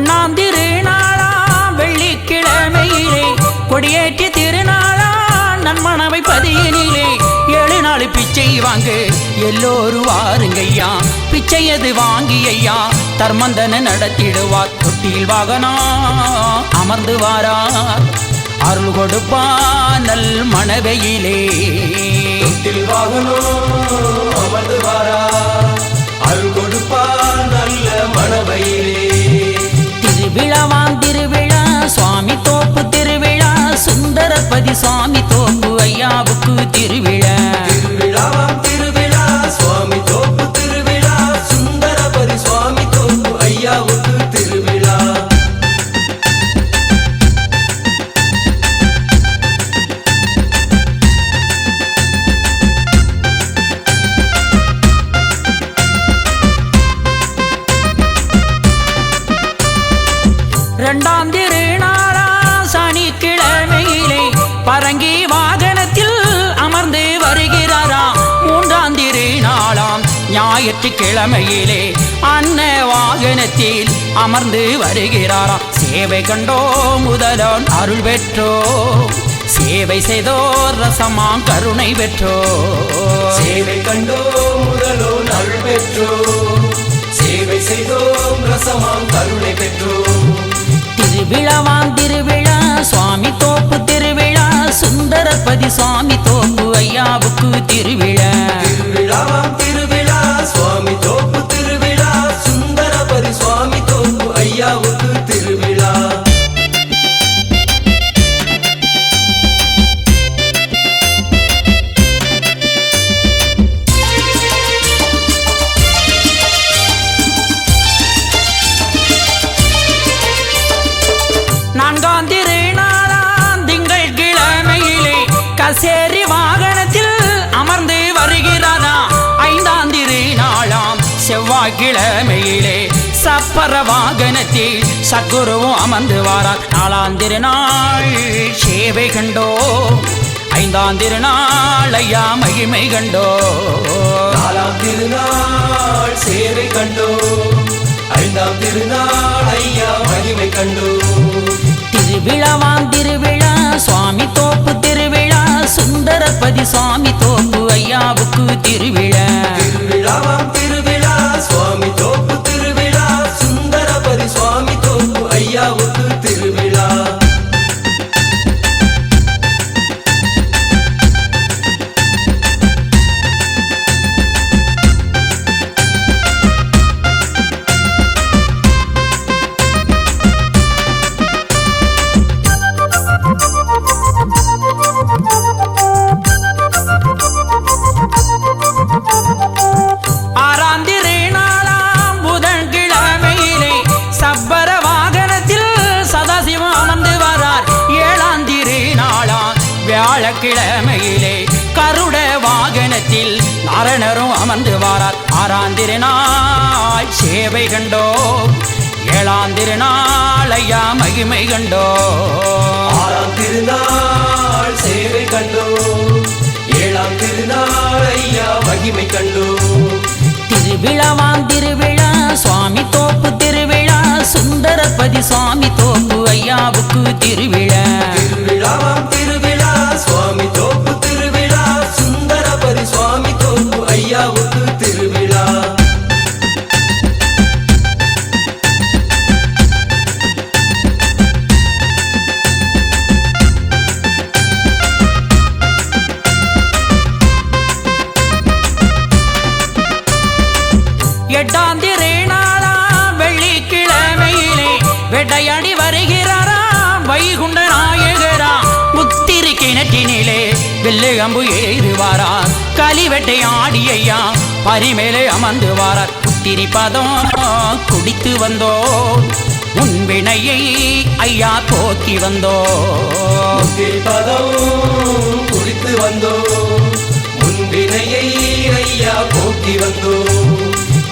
பொன்னாம் திருநாளாம் வெள்ளிக்கிழமையிலே கொடியேற்றி திருநாளா நன்மணவை பதியினிலே 7 நாள் பிச்சை வாங்க எல்லோரும் வாருங்கய்யா. பிச்சையது வாங்கியையா தர்மந்தன நடத்திடுவார். தொட்டில் வாகனா அமர்ந்து வாரார் அருள் கொடுப்பா நல் மணவையிலே. தொட்டில் வாகனோ அமர்ந்து வாரார் அருள் கொடுப்பா நல்ல மணவையிலே. திருவிழாவாம் திருவிழா சுவாமி தோப்பு திருவிழா சுந்தரபதி சுவாமி தோப்பு ஐயாவுக்கு திருவிழா. திருவிழாவாம் திருவிழா சுவாமி தோப்பு திருவிழா சுந்தரபதி சுவாமி தோப்பு ஐயாவுக்கு திருவிழா. இரண்டாம் திருநாளா சனிக்கிழமையிலே பரங்கி வாகனத்தில் அமர்ந்து வருகிறாராம். 3ஆம் திருநாளாம் ஞாயிற்றுக்கிழமையிலே அன்ன வாகனத்தில் அமர்ந்து வருகிறாராம். சேவை கண்டோ முதலோன் அருள் பெற்றோ சேவை செய்தோர் ரசமாம் கருணை பெற்றோ. சேவை கண்டோ முதலோன் அருள் பெற்றோ சேவை செய்தோம் ரசமாம் கருணை பெற்றோம். திருவிழாவாம் திருவிழா சுவாமி தோப்பு திருவிழா சுந்தரபதி சுவாமி தோப்பு ஐயாவுக்கு திருவிழா. திருவிழாவாம் திருவிழா சுவாமி தோப்பு திருவிழா சுந்தரபதி சுவாமி தோப்பு ஐயாவுக்கு திருவிழா. நான்காம் திருநாளாம் திங்கள் கிழமையிலே கசேரி வாகனத்தில் அமர்ந்து வருகிறாரா. 5ஆம் திருநாளாம் செவ்வாய்க்கிழமையிலே சப்பர வாகனத்தில் சக்குருவும் அமர்ந்து வாரார். 4ஆம் திருநாள் சேவை கண்டோ 5ஆம் திருநாள் ஐயா மகிமை கண்டோ. 4ஆம் திருநாள் சேவை கண்டோ 5ஆம் திருநாள் ஐயா மகிமை கண்டோ. திருவிழாவாம் திருவிழா சுவாமி தோப்பு திருவிழா சுந்தரபதி சுவாமி தோப்பு ஐயாவுக்கு திருவிழா. திருவிழாவாம் திருவிழா சுவாமி தோப்பு திருவிழா சுந்தரபதி சுவாமி தோப்பு ஐயாவுக்கு திருவிழா. கிழமையிலே கருட வாகனத்தில் நாரணரும் அமர்ந்து வாரார். 6ஆம் திருநாள் சேவை கண்டோ 7ஆம் திருநாள் ஐயா மகிமை கண்டோ. 6ஆம் திருநாள் சேவை கண்டோ 7ஆம் திருநாள் ஐயா மகிமை கண்டோ. திருவிழாவாம் திருவிழா சுவாமி தோப்பு திருவிழா சுந்தரபதி சுவாமி தோப்பு ஐயாவுக்கு திருவிழா. திருவிழாவாம் திருவிழா சுவாமி தோப்பு திருவிழா சுந்தரபதி சுவாமி தோப்பு ஐயாவுக்கு திருவிழா. எட்டாம் திருநாளாம் வெள்ளிக்கிழமையிலே வேட்டையாடி வருகிறாரா வைகுண்ட நாயகரா. முத்திரி கிணற்றினிலே வில்லு அம்பு ஏறுவாரா. கலிவெட்டை ஆடியையா பரிமேலே அமர்ந்து வாரார். புத்திரி பதம் குடித்து வந்தோ முன்வினையை ஐயா போக்கி வந்தோ. புத்திரி பதம் குடித்து வந்தோ முன்வினையை ஐயா போக்கி வந்தோ.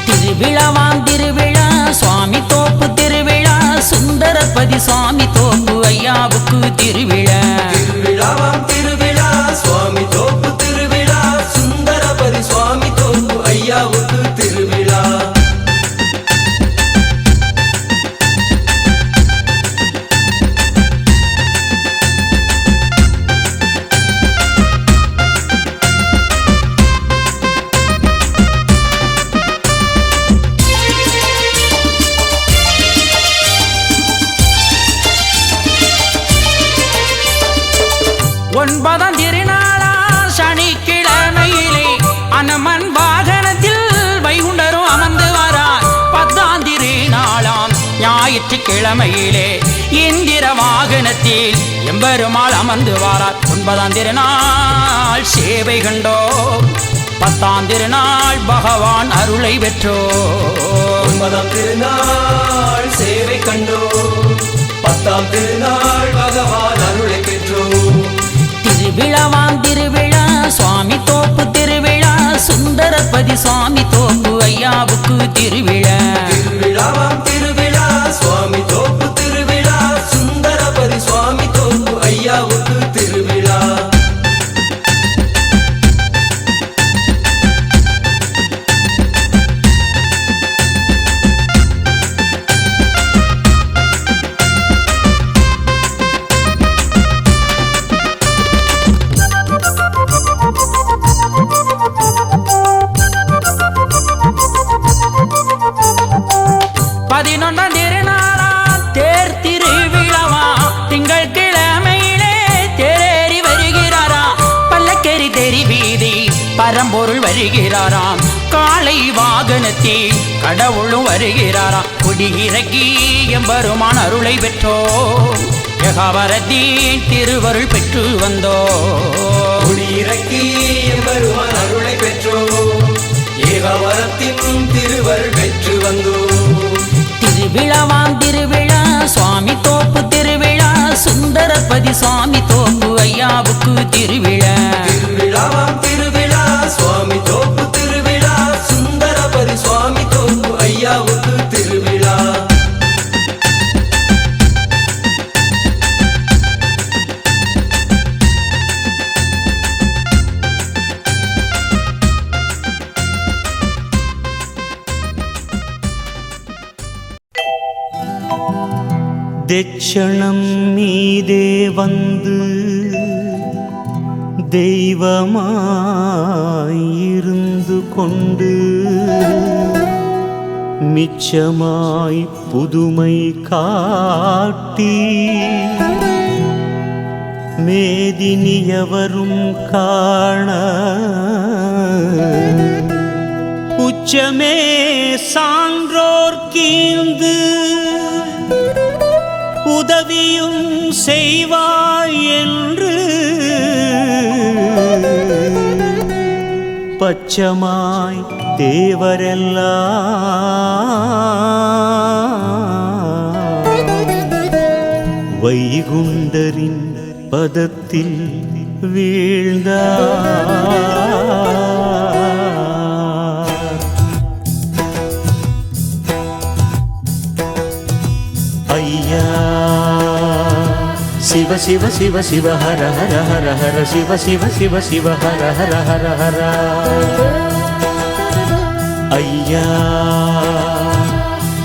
திருவிழாவாம் திருவிழா சுவாமி தோப்பு திருவிழா சுந்தரபதி சுவாமி தோப்பு ஐயாவுக்கு திருவிழா. திருவிழாவாம் திருவிழா சுவாமி தோப்பு திருவிழா சுந்தரபதி சுவாமி தோப்பு ஐயாவுக்கு திருவிழா. வெள்ளிக்கிழமையிலே இந்திர வாகனத்தில் எம்பெருமாள் அமர்ந்து வாரார். 9ஆம் திருநாள் சேவை கண்டோ, 10ஆம் திருநாள் பகவான் அருளை பெற்றோ. 9ஆம் திருநாள் சேவை கண்டோ, 10ஆம் திருநாள் பகவான் அருளை பெற்றோ. திருவிழாவாம் திருவிழா சுவாமி தோப்பு திருவிழா, சுந்தரபதி சுவாமி தோப்பு ஐயாவுக்கு திருவிழா. திருவிழாவாம் திருவிழா சுவாமி தோப்பு திருவிழா, சுந்தரபதி சுவாமி தோப்பு ஐயாவுக்கு திருவிழா. பரம்பொருள் வருகிறாராம், காளை வாகனத்தில் கடவுளும் வருகிறாராம். குடியிறக்கி எம்பெருமான் அருளை பெற்றோ, யகாவரத்தின் திருவருள் பெற்று வந்தோ. குடியிறக்கி எம்பெருமான் அருளை பெற்றோ, ஏகாவரத்தின் திருவருள் பெற்று வந்தோ. திருவிழாவாம் திருவிழா சுவாமி தோப்பு திருவிழா, சுந்தரபதி சுவாமி தோப்பு ஐயாவுக்கு திருவிழா. திருவிழாவாம் திருவிழா சுவாமி தோப்பு திருவிழா, சுந்தரபதி சுவாமி தோப்பு ஐயாவுக்கு திருவிழா. தெச்சணம் மீதே வந்து தெய்வமாயிருந்து கொண்டு மிச்சமாய் புதுமை காட்டி மேதினியவரும் காண உச்சமே சான்றோர் கீழ்ந்து உதவியும் செய்வாய் என்று பச்சமாய் தேவரெல்லாம் வைகுண்டரின் பதத்தில் வீழ்ந்தார். ஐயா சிவ சிவ சிவ சிவ ஹர ஹர ஹர ஹர சிவ சிவ சிவ சிவ ஹர ஹர ஹர ஹர. ஐயா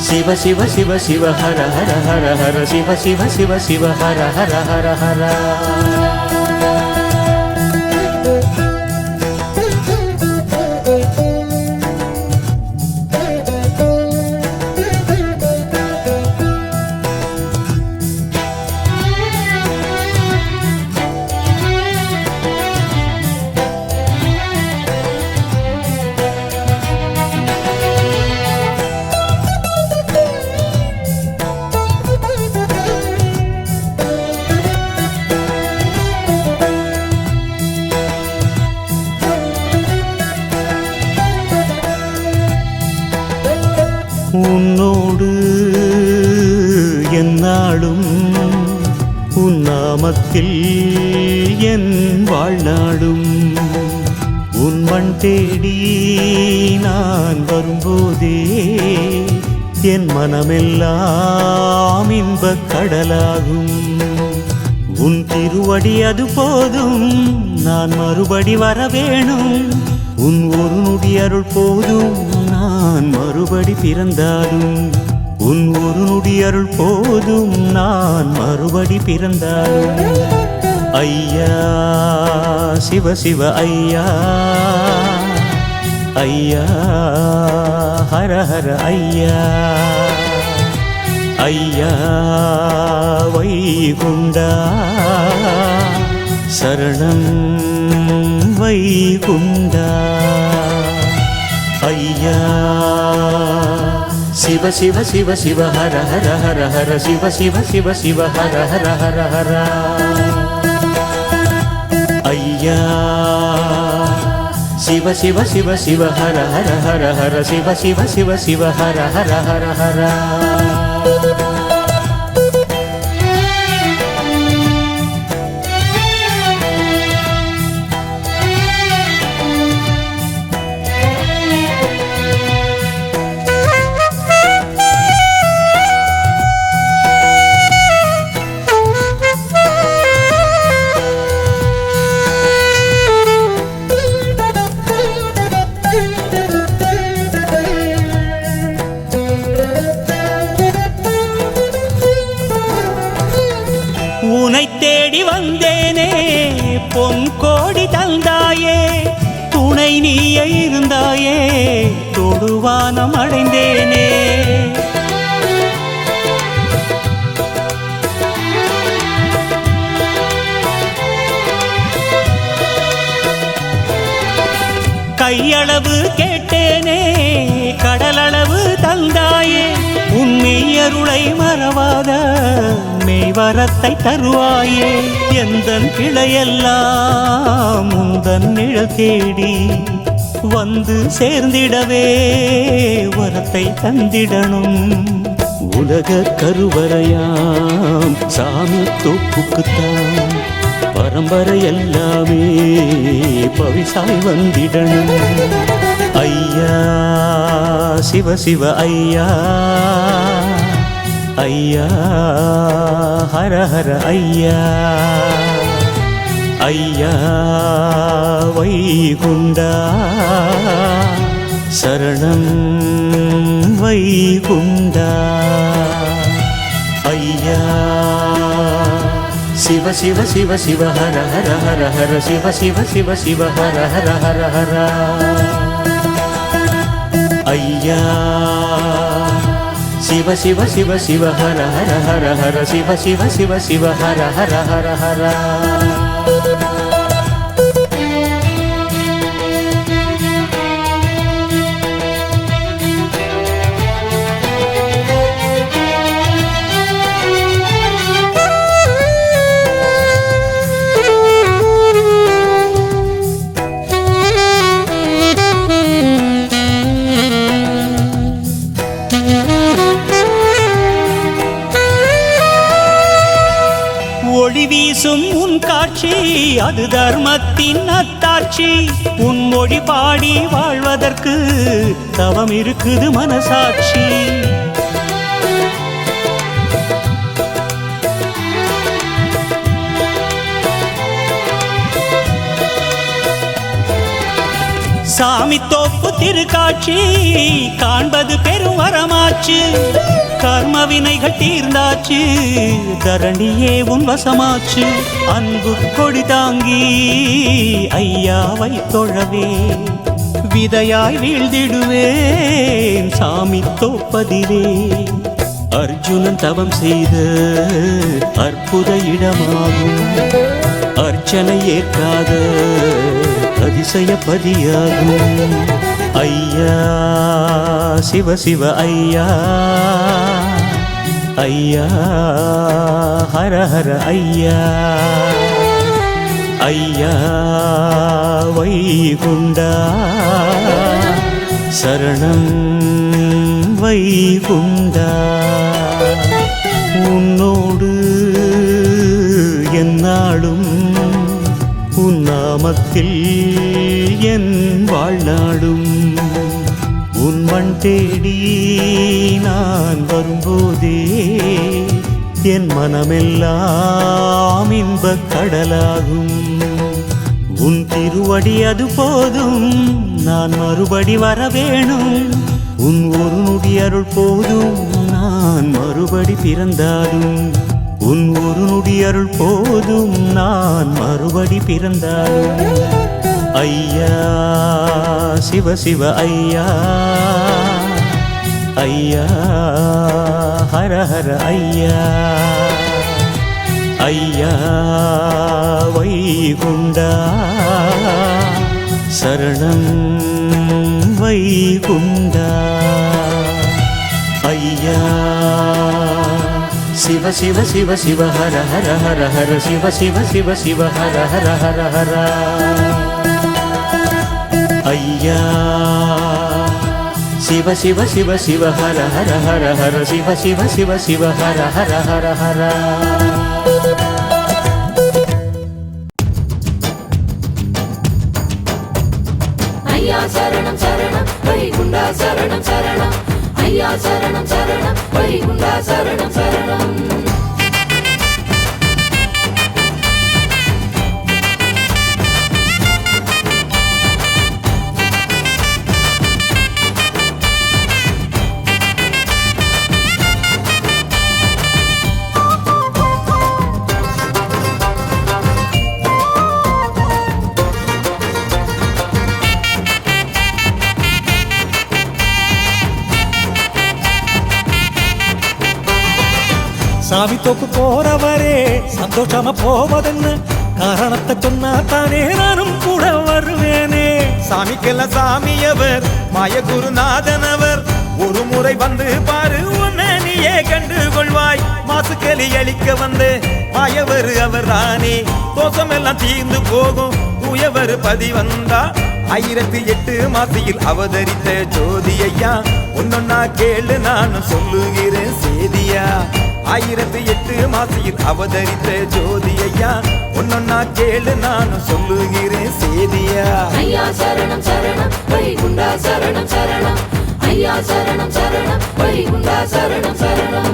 சிவ சிவ சிவ சிவ ஹர ஹர ஹர ஹர சிவ சிவ சிவ சிவ ஹர ஹர ஹர ஹர. உன்னோடு எந்நாளும் உன் நாமத்தில் என் வாழ்நாடும். உன் மண் தேடி நான் வரும்போதே என் மனமெல்லாம் இன்பக் கடலாகும். உன் திருவடி அது போதும், நான் மறுபடி வர வேணும். உன் ஒரு நொடி அருள் போதும், நான் மறுபடி பிறந்தாலும். உன் ஒரு நொடி அருள் போதும், நான் மறுபடி பிறந்தாலும். ஐயா சிவ சிவ ஐயா, ஐயா ஹர ஹர ஐயா. ஐயா வைகுண்டா சரணம் வைகுண்டா. ஐயா சிவ சிவ சிவ சிவ ஹர ஹர ஹர ஹர சிவ சிவ சிவ சிவ ஹர ஹர ஹர ஹர ஐயா சிவ சிவ சிவ சிவ ஹர ஹர ஹர ஹர சிவ சிவ சிவ சிவ ஹர ஹர ஹர ஹர உனை தேடி வந்தேனே பொன் கோடி தந்தாயே துணை நீயே இருந்தாயே தொடுவானம் அடைந்தேனே கையளவு கேட்டேனே கடலளவு தந்தாயே உன்மெய்யருளை மறவாத மெய்வரத்தை தருவாயே எந்தன் கிளையெல்லாம் முந்தன் நிழல் தேடி வந்து சேர்ந்திடவே வரத்தை தந்திடணும் உலக கருவறையாம் சாமி தோப்புக்குத்தான் பரம்பரை எல்லாமே பவிசாய் வந்திடணும் ஐயா சிவ சிவ ஐயா ஐயா ஹர ஹர ஐயா ஐயா வைகுண்டா சரணம் வைகுண்டா ஐயா சிவ சிவ சிவ சிவ ஹர ஹர ஹர ஹர சிவ சிவ சிவ சிவ ஹர ஹர ஹர ஹர ஐயா சிவ சிவ சிவ சிவ ஹர ஹர ஹர ஹர சிவ சிவ சிவ சிவ ஹர ஹர ஹர ஹர ஒளி வீசும் உன் காட்சி அது தர்மத்தின் அத்தாட்சி உன் மொழி பாடி வாழ்வதற்கு தவம் இருக்குது மனசாட்சி சாமி தோப்பு திருக்காட்சி காண்பது பெரும் வரமாச்சு கர்ம வினைகள் தீர்ந்தாச்சு தரணியே உன் வசமாச்சு அன்பு கொடி தாங்கி ஐயாவை தொழவே விதையாய் வீழ்ந்திடுவேன் சாமி தோப்பதிலே அர்ஜுனன் தவம் செய்த அற்புத இடமாகும் அர்ச்சனை ஏற்காத அதிசய பதியாகும் ஐயா சிவ சிவ ஐயா ஐயா ஹர ஹர ஐயா ஐயா வைகுண்டா சரணம் வைகுண்டா உன்னோடு எந்நாளும் உன் நாமத்தில் என் வாழ்நாடும் உன் மண் தேடி நான் வரும்போதே என் மனமெல்லாம் இன்பக் கடலாகும் உன் திருவடி அது போதும் நான் மறுபடி வர வேணும் உன் ஒரு நொடி அருள் போதும் நான் மறுபடி பிறந்தாலும் உன் ஒரு நொடி அருள் போதும் நான் மறுபடி பிறந்தாலும் ஐயா சிவ சிவ ஐயா ஐயா ஹர ஹர ஐயா ஐயா வைகுண்டா சரணம் வைகுண்டா ஐயா சிவ சிவ சிவ சிவ ஹர ஹர ஹர ஹர சிவ சிவ சிவ சிவ ஹர ஹர ஹர ஹர ஐயா சிவ சிவ சிவ சிவ ஹர ஹர ஹர ஹர சிவ சிவ சிவ சிவ ஹர ஹர ஹர ஹர ஐயா சரணம் சரணம் வைகுண்டா சரணம் சரணம் ஐயா சரணம் சரணம் வைகுண்டா சரணம் சரணம் சாமி தோப்பு போறவரே சந்தோஷமா போவதென்னு காரணத்தை சொன்னா தானே நானும் கூட வருவேனே. சாமிக்கெல்லாம் சாமியவர் மாய குருநாதனவர் ஒரு முறை வந்து பாரு உன்னை நீயே கண்டு கொள்வாய். மாசுக்களி அழிக்க வந்து மாயவர் அவர் தானே தோஷம் எல்லாம் தீர்ந்து போகும் தூயவர் பதி வந்தா 1008 மாசியில் அவதரித்த ஜோதி ஐயா ஒன்னொன்னா கேளு நானும் சொல்லுகிறேன் சேதியா. 1008 மாசியில் அவதரித்த ஜோதி ஐயா ஒன்னொன்னா கேளு நானும் சொல்லுகிறேன் சேதியா. ஐயா சரணம் சரணம் வைகுண்டா சரணம் சரணம் ஐயா சரணம் சரணம் வைகுண்டா சரணம் சரணம்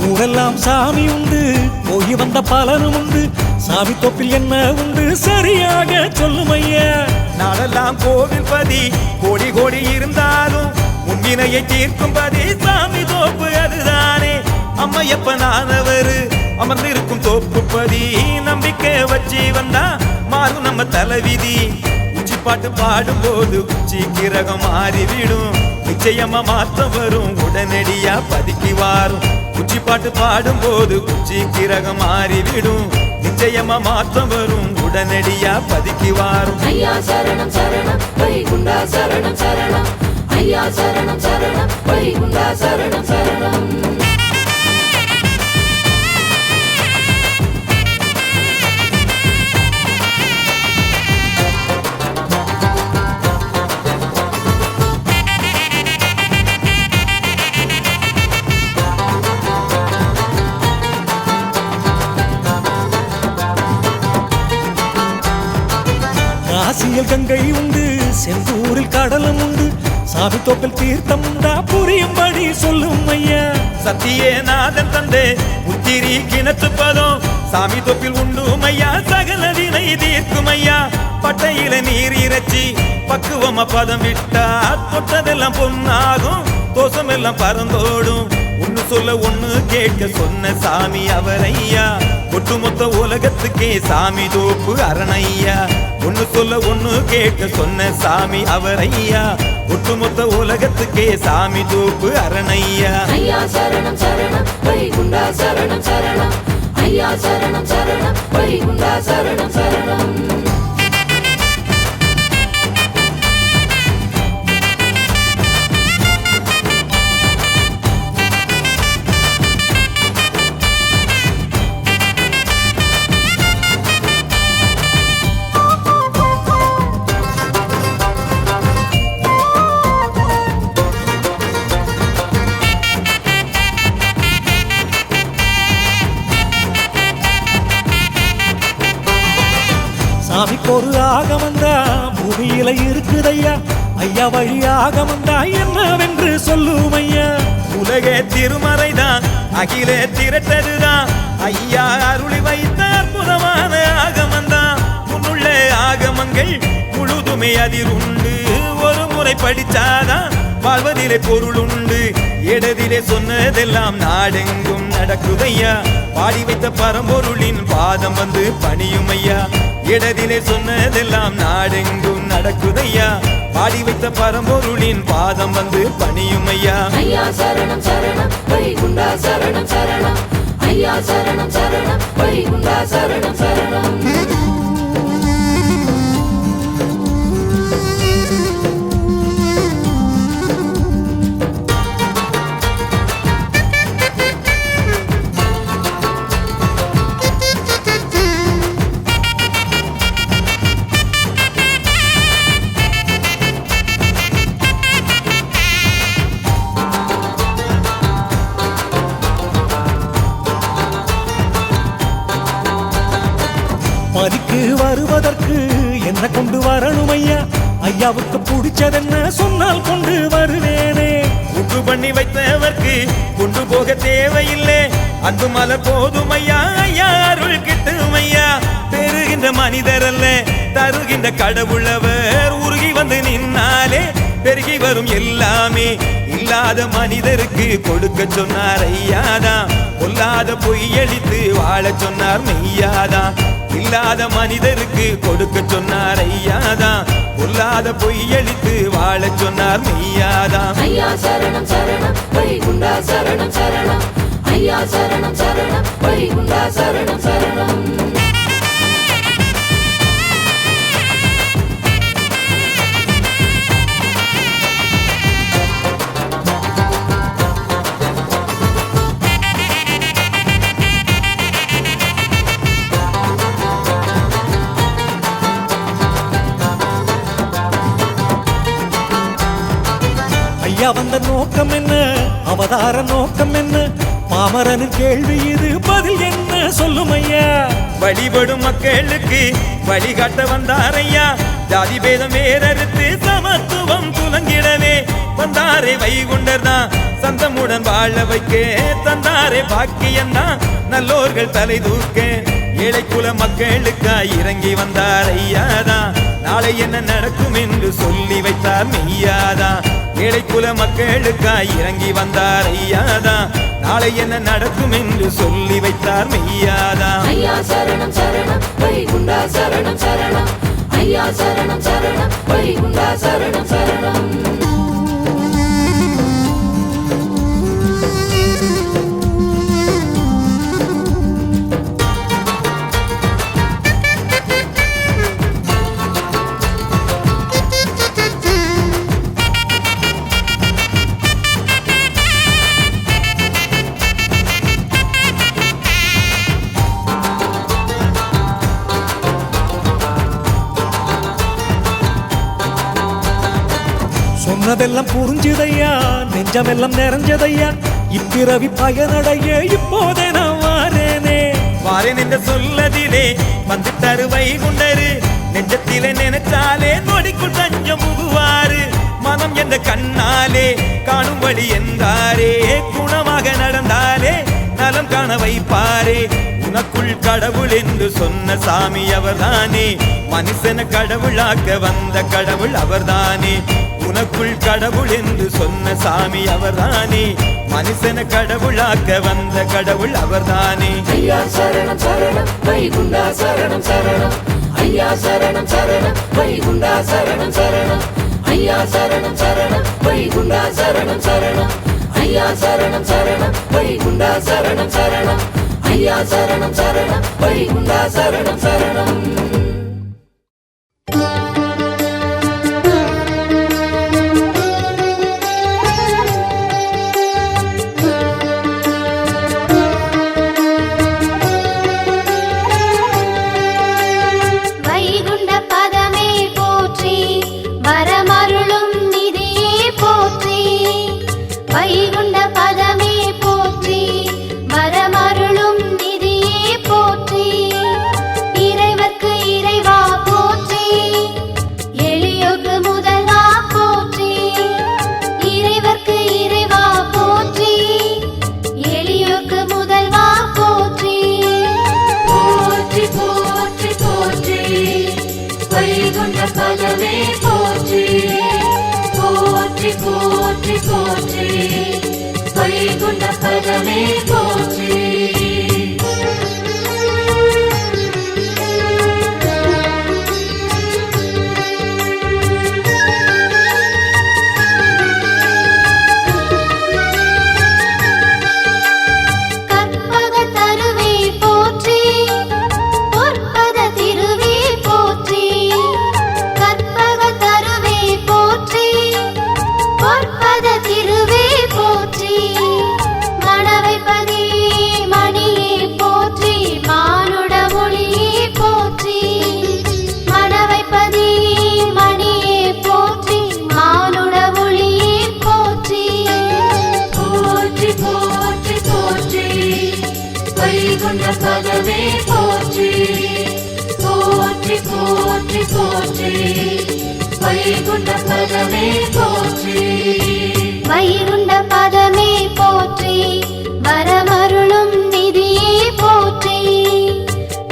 ஊரெல்லாம் சாமி உண்டு போய் வந்த பலனும் உண்டு சாமி தொப்பில் என்ன உண்டு சரியாக சொல்லும் ஐயா. நாளெல்லாம் கோவில் பதி கோடி கோடி இருந்தாலும் முன்வினையை தீர்க்கும் பதி சாமி தோப்பு அதுதானே. அம்மையப்பனானவர் அமர்ந்திருக்கும் தோப்பு பதி நம்பிக்கை வச்சு வந்தா மாறும் நம்ம தலைவிதி. உச்சி பாட்டு பாடும் போது உச்சி கிரகம் மாறிவிடும் நிச்சயமா மாற்றம் வரும் உடனடியா பதிக்கு வாரும். உச்சி பாட்டு பாடும் போது உச்சி கிரகம் மாறிவிடும் நிச்சயமா மாற்றம் வரும் உடனடியா பதிக்கு வாரும். ஐயா சரணம் சரணம் வைகுண்டா சரணம் சரணம் ஐயா சரணம் சரணம் வைகுண்டா சரணம் சரணம் காசியில் கங்கை உண்டு செந்தூரில் கடலும் உண்டு சாமி தோப்பில் தீர்த்தம் உண்டா புரியும்படி சொல்லும் ஐயா. சத்தியநாதன் தந்தே உத்திரி கிணத்து பதம் சாமி தொப்பில் உண்டும் ஐயா சகல வினை தீர்க்கும் ஐயா. பட்டையில நீர் இறைச்சி பக்குவமா பதம் விட்டா தொட்டதெல்லாம் பொன்னாகும் தோஷம் எல்லாம் பறந்தோடும். ஒன்னு சொல்ல ஒன்னு கேட்க சொன்ன சாமி அவர் ஐயா ஒட்டுமொத்த உலகத்துக்கே சாமி தோப்பு அரணஐயா. ஒன்னு சொல்ல ஒன்னு கேட்க சொன்ன சாமி அவர் ஐயா ஒட்டுமொத்த உலகத்துக்கே சாமி தோப்பு அரணையா. ஐயா சரணம் சரணம் வைகுண்டா சரணம் சரணம் ஐயா சரணம் சரணம் வைகுண்டா சரணம் சரணம் சாமிக்கு ஒரு ஆகமந்தா பூமியில இருக்குதையா ஐயா வழி ஆகமந்தா என்னவென்று சொல்லும் ஐயா. உலகே திருமறைதான் அகிலே திரட்டதுதான் ஐயா அருளி வைத்த அற்புதமான ஆகமந்தான். முன்னுள்ள ஆகமங்கள் முழுதுமே அதில் உண்டு ஒரு முறை படிச்சாதான் வாழ்வதிலே பொருள் உண்டு இடதிலே சொன்னதெல்லாம் நாடெங்கும் நடக்குதையா பாடி வைத்த பரம்பொருளின் பாதம் வந்து பணியும் ஐயா இடதிலே சொன்னதெல்லாம் நாடெங்கும் நடக்குதையா பாடி வைத்த பரம்பொருளின் பாதம் வந்து பணியும் ஐயா ஐயா சரணம் சரணம் வைகுண்டா சரணம் சரணம் ஐயா சரணம் சரணம் வைகுண்டா சரணம் சரணம் பலிக்கு வருவதற்கு என்ன கொண்டு வரணும் ஐயா ஐயாவுக்கு பிடிச்சதென்ன சொன்னால் கொண்டு வருவேனே உண்டு பண்ணி வைத்தவர்க்கு கொண்டு போக தேவையில்லை அன்பு மலர் போதும் ஐயா ஐயா அருள் கிட்டும் ஐயா பெறுகின்ற மனிதர் அல்ல தருகின்ற கடவுளவர் உருகி வந்து நின்னாலே பெருகி வரும் எல்லாமே இல்லாத மனிதருக்கு கொடுக்க சொன்னார் ஐயாதான் பொல்லாத பொய்யளித்து வாழ சொன்னார் மெய்யாதான் இல்லாத மனிதருக்கு கொடுக்க சொன்னார் ஐயாதான் பொல்லாத பொய்யளித்து வாழ சொன்னார் மெய்யாதான் ஐயா சரணம் சரணம் வைகுண்டா சரணம் சரணம் ஐயா சரணம் சரணம் வைகுண்டா சரணம் சரணம் ஐயா வந்த நோக்கம் என்ன அவதார நோக்கம் என்ன பாமரனின் கேள்வி இது பதில் என்ன சொல்லும் ஐயா வழிபடும் மக்களுக்கு வழிகாட்ட வந்தார் ஐயா ஜாதி பேதம் வேறறுத்து சமத்துவம் துலங்கிடவே வந்தாரே வைகுண்டர் தான் சந்தமுடன் வாழ வைக்க தந்தாரே பாக்கியந்தான் நல்லோர்கள் தலை தூக்க ஏழை குல மக்களுக்காய் இறங்கி வந்தார் ஐயாதான் நாளை என்ன நடக்கும் என்று சொல்லி வைத்தார் மெய்யாதான் ஏழை குல மக்களுக்காய் இறங்கி வந்தார் ஐயாதான் நாளை என்ன நடக்கும் என்று சொல்லி வைத்தார் மெய்யாதான் ஐயா சரணம் சரணம் வைகுண்டா சரணம் சரணம் ஐயா சரணம் சரணம் வைகுண்டா சரணம் சரணம் சொன்னதெல்லாம் புரிஞ்சுதையா நெஞ்சமெல்லாம் நிறைஞ்சதையா இப்பிறவி பயனடைய இப்போதே நான் வாரேனே வாரேன் என்ற சொல்லதிலே வந்துட்டாரு வைகுண்டரு நெஞ்சத்திலே நினைச்சாலே நொடிக்குள் தஞ்சம் புகுவாரு மனம் என்ற கண்ணாலே காணும் வழி என்றாரே குணமாக நடந்தாலே நலம் காண வைப்பாரே உனக்குள் கடவுள் என்று சொன்ன சாமி அவர்தானே மனுஷன கடவுளாக்க வந்த கடவுள் அவர்தானே உனக்குள் கடவுள் என்று சொன்ன சாமி அவர்தானே மனுஷன கடவுளாக்க வந்த கடவுள் அவர்தானே ஐயா சரணம் சரணம் வைகுண்டா சரணம் சரணம் ஐயா சரணம் சரணம் வைகுண்டா சரணம் சரணம் ஐயா சரணம் சரணம் வைகுண்டா சரணம் சரணம் ஐயா சரணம் சரணம் வைகுண்டா சரணம் சரணம் ஐயா சரணம் சரணம் வைகுண்டா சரணம் சரணம் வைகுண்ட பதமே போற்றி வரமருளும் நிதியே போற்றி வைகுண்ட பதமே போற்றி வரமருளும் நிதியே போற்றி இறைவர்க்கு பதமே போற்றி பதமே போற்றி போற்றி போற்றி போற்றி வைகுண்ட பதமே போற்றி வைகுண்ட பதமே போற்றி வரமருளும் நிதியே போற்றி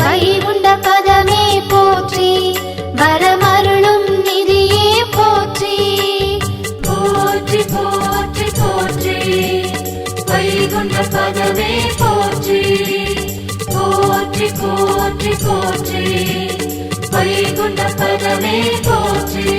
வைகுண்ட பதமே போற்றி வரமருளும் நிதியே போற்றி போற்றி போற்றி போற்றி வைகுண்ட பதமே போற்றி போற்றி போற்றி போற்றி வைகுண்ட பதமே போற்றி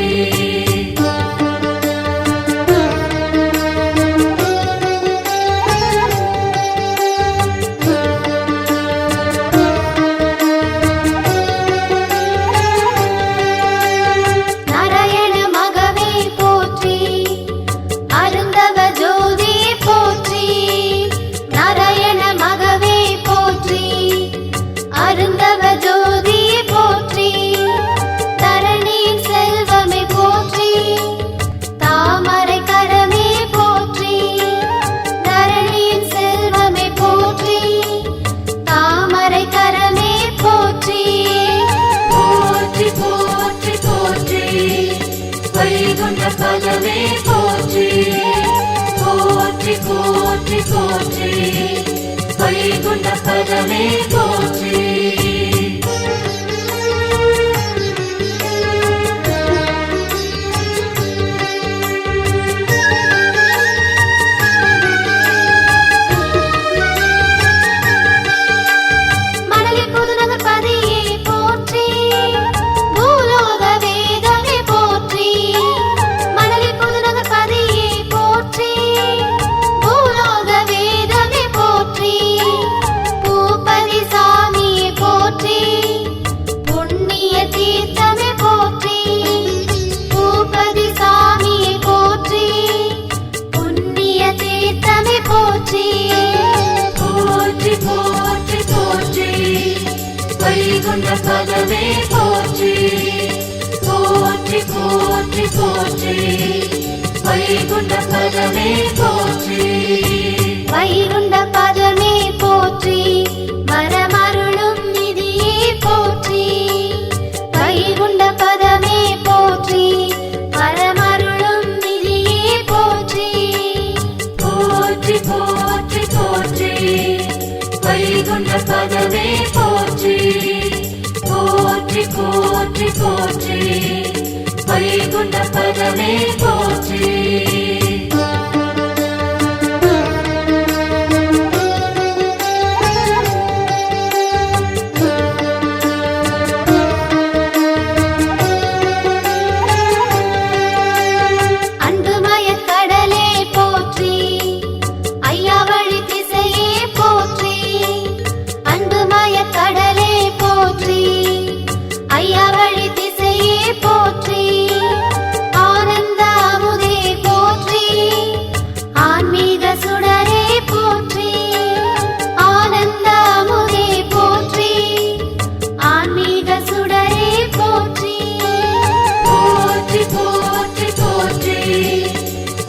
பதமே போற்றி போற்றி போற்றி போற்றி வைகுண்ட பதமே போற்றி வைகுண்ட பதமே போற்றி போற்றி போற்றி போற்றி வைகுண்ட பதமே போற்றி வைகுண்ட பதமே போற்றி வரமருளும் நிதியே போற்றி வைகுண்ட பதமே போற்றி வரமருளும் நிதியே போற்றி போற்றி போற்றி போற்றி வைகுண்ட பதமே போற்றி போற்றி போற்றி போற்றி வைகுண்ட பதமே போற்றி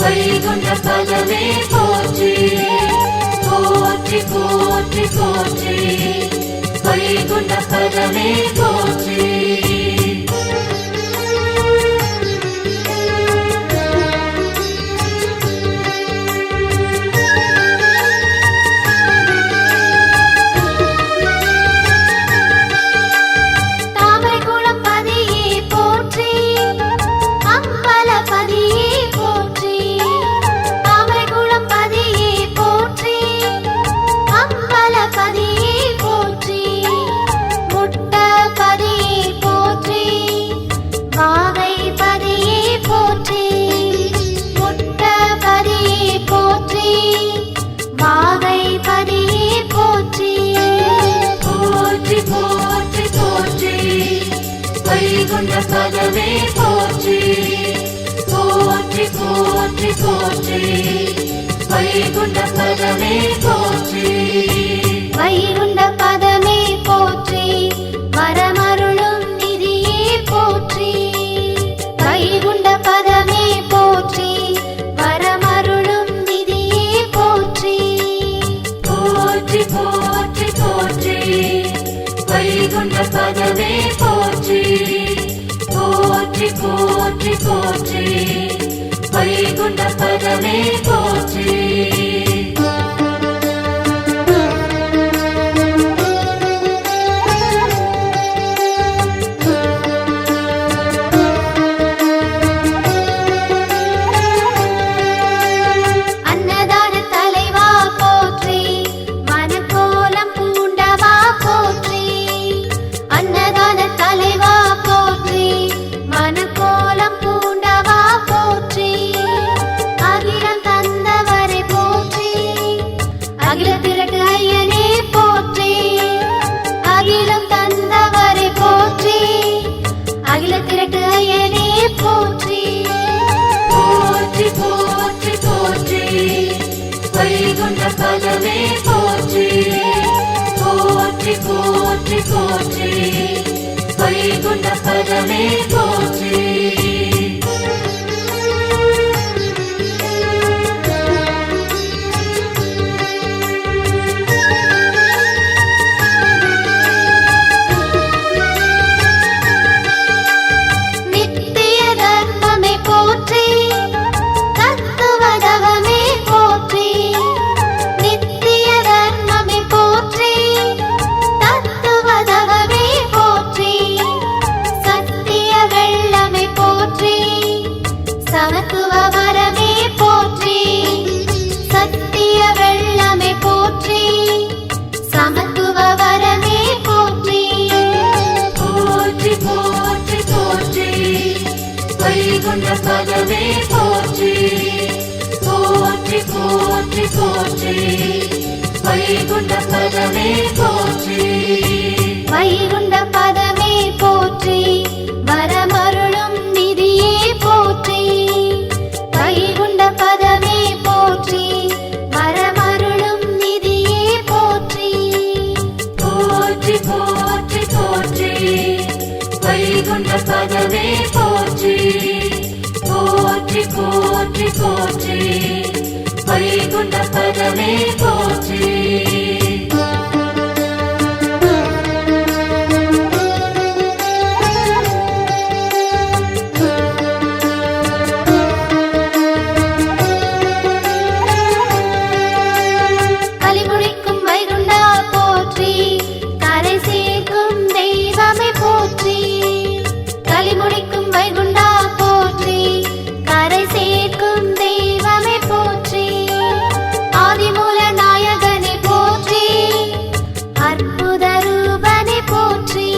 வைகுண்ட பதமே போற்றி போற்றி போற்றி போற்றி வைகுண்ட பதமே போற்றி பதியே போற்றி போற்றி வைகுண்ட பதமே போற்றி வரமருளும் நிதியே போற்றி வைகுண்ட பதமே போற்றி வரமருளும் நிதியே போற்றி போற்றி போற்றி போற்றி வைகுண்ட பதமே போற்றி போற்றி போற்றி போற்றி வைகுண்ட பதமே போற்றி அன்னதான தலைவா போற்றி மனக்கோலம் பூண்டவா போற்றி அன்னதான தலைவா போற்றி மனக்கோலம் பூண்டவா போற்றி அகிலம் தந்தவரை போற்றி அகில திரட்டு ஐயனே போற்றி அகிலம் தந்தவரை போற்றி அகில திரட்டு ஐயனே போற்றி போற்றி போற்றி போற்றி வைகுண்ட பதமே போற்றி போற்றி போற்றி போற்றி வைகுண்ட பதமே போற்றி நித்திய தர்மமே போற்றி தத்துவதவமே போற்றி நித்திய தர்மமே போற்றி தத்துவதவமே போற்றி சத்திய வெள்ளமே போற்றி சமத்துவ வரமே போற்றி சத்திய வெள்ளமே போற்றி சமத்துவ வரமே போற்றி போற்றி போற்றி போற்றி வைகுண்ட பதமே போற்றி போற்றி போற்றி போற்றி வைகுண்ட பதமே போற்றி வைகுண்ட பதமே போற்றி வரமருளும் நிதியே போற்றி வைகுண்ட பதமே போற்றி வரமருளும் நிதியே போற்றி போற்றி போற்றி போற்றி வைகுண்ட பதமே போற்றி போற்றி போற்றி போற்றி வைகுண்ட பதமே போற்றி கலிமுடிக்கும் வைகுண்டா போற்றி கரை சேர்க்கும் தெய்வமே போற்றி கலிமுடிக்கும் வைகுண்டா போற்றி கரை சேர்க்கும் தெய்வமே போற்றி ஆதிமூல நாயகனே போற்றி அற்புத ரூபனே போற்றி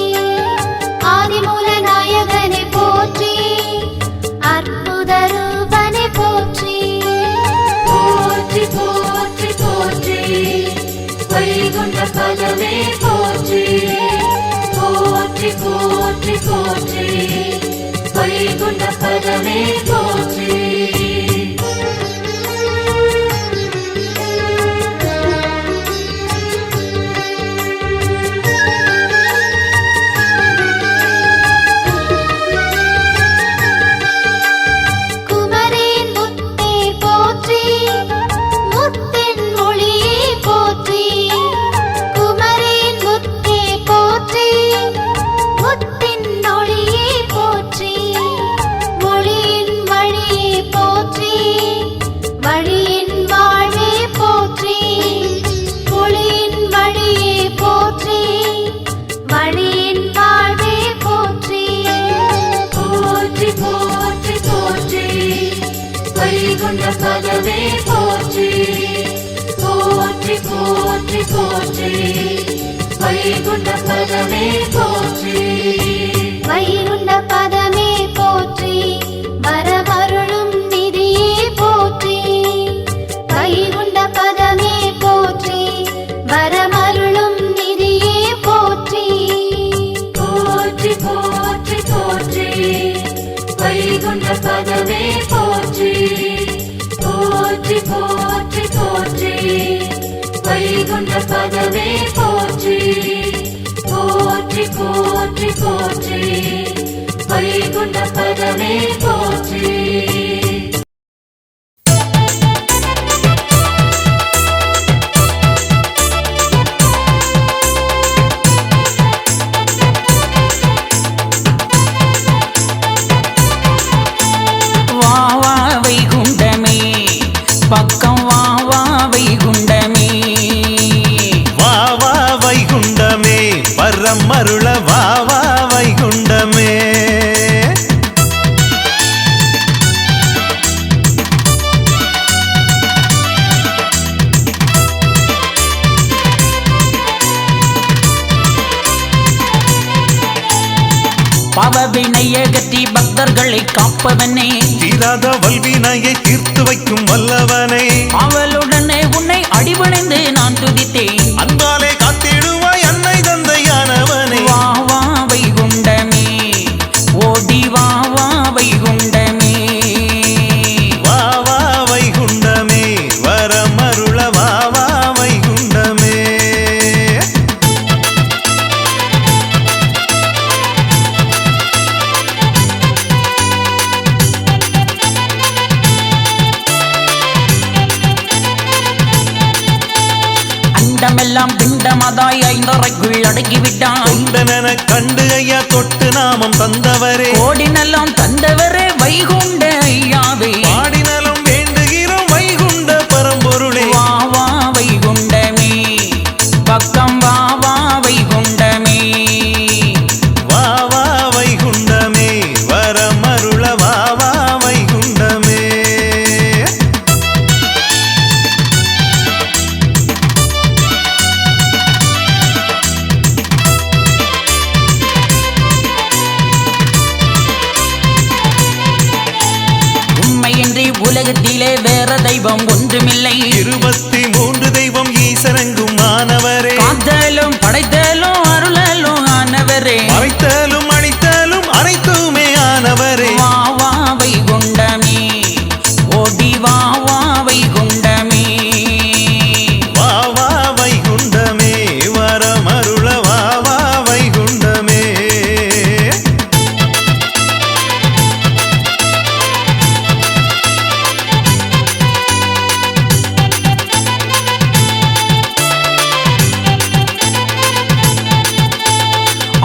ஆதிமூல நாயகனே போற்றி அற்புத ரூபனே போற்றி போற்றி போற்றி போற்றி வைகுண்ட பதமே போற்றி போற்றி போற்றி போற்றி வைகுண்ட பதமே போற்றி குமரேன் முத்தே போற்றி முத்தின் ஒளியே போற்றி குமரேன் முத்தே போற்றி முத்தின் ஒளியே போற்றி ஒளியின் வழியே போற்றி வழியின் வாழ்வே போற்றி ஒளியின் வழியே போற்றி வழியின் வாழ்வே போற்றி போற்றி போற்றி போற்றி வைகுண்ட பதமே போற்றி போற்றி போற்றி போற்றி வைகுண்ட பதமே போற்றி வைகுண்ட பதமே போற்றி வரமருளும் நிதியே போற்றி வைகுண்ட பதமே போற்றி வரமருளும் நிதியே போற்றி போற்றி போற்றி போற்றி வைகுண்ட பதமே போற்றி போற்றி போற்றி போற்றி வைகுண்ட பதமே போற்றி போற்றி போற்றி போற்றி வைகுண்ட பதமே போற்றி பக்கம் வா வா வைகுண்டமே வா வா வைகுண்டமே பரம் அருள வா வா வைகுண்டமே பாவவினையை அகற்றி பக்தர்களை காப்பவனே தீராத வல்வினையை தீர்த்து வைக்கும் வல்லவனே அவளுடனே உன்னை அடிபணிந்து நான் துதித்தேன் அன்பாலே காத்திடுவாய் அன்னை தந்தையானவனே வா வா வைகுண்டமே ஓடி வா வா வைகுண்டமே வா வா வைகுண்டமே வரம் அருள வா வா வைகுண்டமே அண்டமெல்லாம் பிண்டமதாய் ஐந்தரைக்குள் அடக்கிவிட்டான் தொண்டனென கண்டு ஐயா தொட்டு நாமம் தந்தவரே கோடினெல்லாம் தந்தவரே வைகுண்ட ஐயாவே பாடினலும் வேண்டுகிறோம் வைகுண்ட பரம்பொருளே வா வா வைகுண்டமே பக்கம் வா வா வைகுண்டமே வா வா வைகுண்டமே வரம் அருள வா வா வைகுண்டமே உண்மையின்றி உலகத்திலே வேற தெய்வம் ஒன்றுமில்லை 23 தெய்வம் ஈசரங்கும் மாணவரே காத்தலும் படைத்தலும் அருளலும் ஆனவரே மறைத்தலும் அணித்தலும் அனைத்துமே ஆனவரே வா வா வைகுண்டமே ஓடி வா வா வைகுண்டமே வா வா வைகுண்டமே வரம் அருள வா வா வைகுண்டமே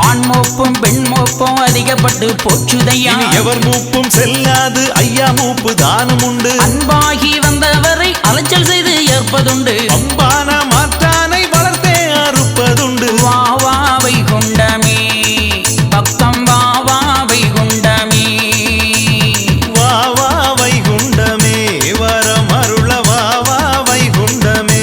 ஆண் மோப்பும் பெண் மோப்பும் அதிகப்பட்டு போச்சுதையா இனி எவர் மூப்பும் செல்லாது ஐயா மூப்பு தானம் உண்டு அன்பாகி வந்தவரை அலைச்சல் செய்து ஏற்பதுண்டு அம்பான மாற்றானை வளர்த்தே அறுப்பதுண்டு வா வா வைகுண்டமே பக்கம் வா வா வைகுண்டமே வா வா வைகுண்டமே வரம் அருள வா வா வைகுண்டமே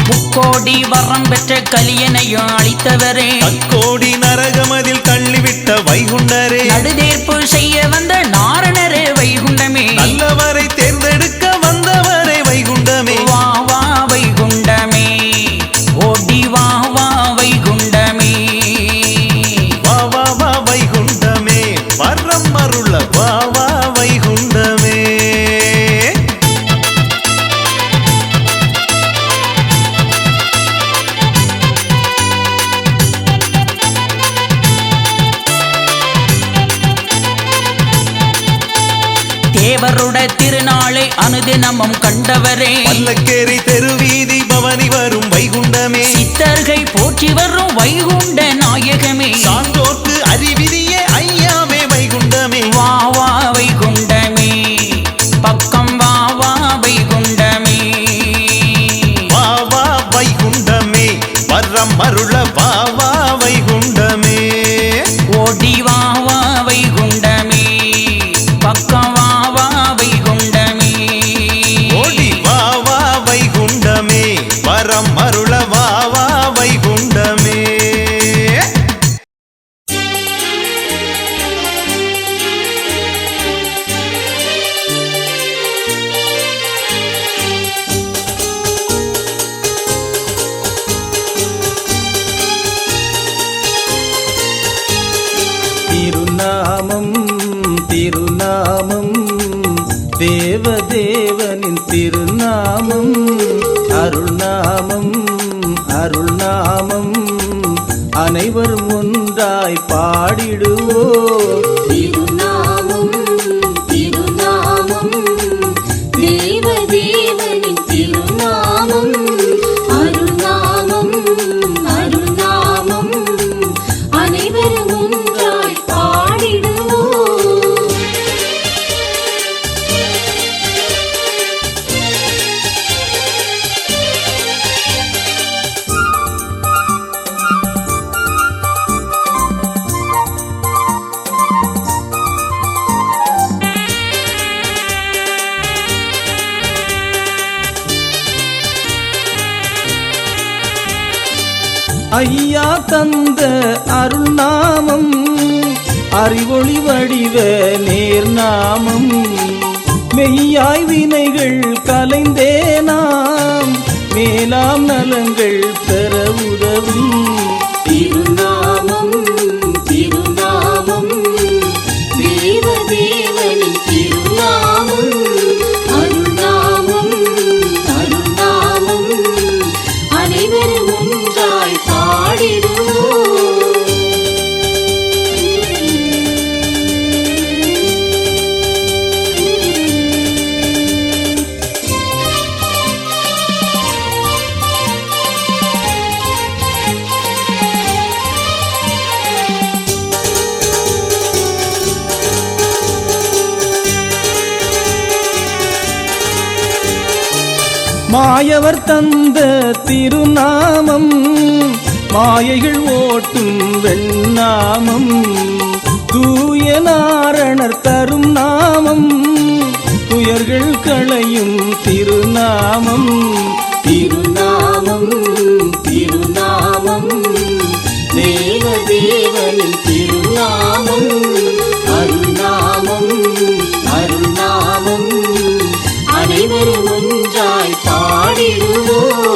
முக்கோடி வரம் பெற்ற கலியனையும் அளித்தவரே கோடி நரகமதில் தள்ளிவிட்ட வைகுண்டரே நடுதேர்ப்பு செய்ய வந்த நாரணரே வைகுண்டமே நல்லவரை தேர்ந்தெடுக்க வந்தவரே வைகுண்டமே வா வா வைகுண்டமே ஓடி வா வா வைகுண்டமே வா வா வா வைகுண்டமே வரம் அருள வா வா வைகுண்டமே தேவருட திருநாளை அனுதினமும் கண்டவரே பல்லக்கேரி தெருவீதி பவனி வரும் வைகுண்டமே சித்தர்கள் போற்றி வரும் வைகுண்ட நாயகமே சான்றோர்க்கு அறிவிதியே ஐயாவே வைகுண்டமே வா வா வைகுண்டமே பக்கம் வா வா வைகுண்டமே வா வா வைகுண்டமே வரம் அருள வா வா வைகுண்டமே ஓடி வா வா வைகுண்டமே பக்கம் வா வா வைகுண்டமே ஓடி வா வா வைகுண்டமே வரம் அருள வா வா வைகுண்டமே தேவனின் திருநாமம் அருள்நாமம் அருள்நாமம் அனைவரும் ஒன்றாய் பாடிடுவோம். திருநாமம் திருநாமம் தேவதேவனின் திருநாமம் அருள்நாமம் அருள்நாமம் அனைவரும் ஒன்றாய் பாடிடுவோம். ஐயா தந்த அருள்நாமம் அறிவொளி வடிவ நேர்நாமம் மெய்யாய் வினைகள் கலைந்தே நாம் மேலாம் நலங்கள் பெற உதவும். திருநாமம் திருநாமம் தேவதேவனின் திருநாமம் அருள்நாமம் அருள்நாமம் அனைவரும் ஒன்றாய் பாடிடுவோம். மாயவர் தந்த திருநாமம் மாயைகள் ஓட்டும் வெண்ணாமம் தூய நாரணர் தரும் நாமம் துயர்கள் களையும் திருநாமம். திருநாமம் திருநாமம் தேவதேவனின் திருநாமம் அருள்நாமம் அருள்நாமம் அனைவரும் ஒன்றாய் பாடிடுவோம்.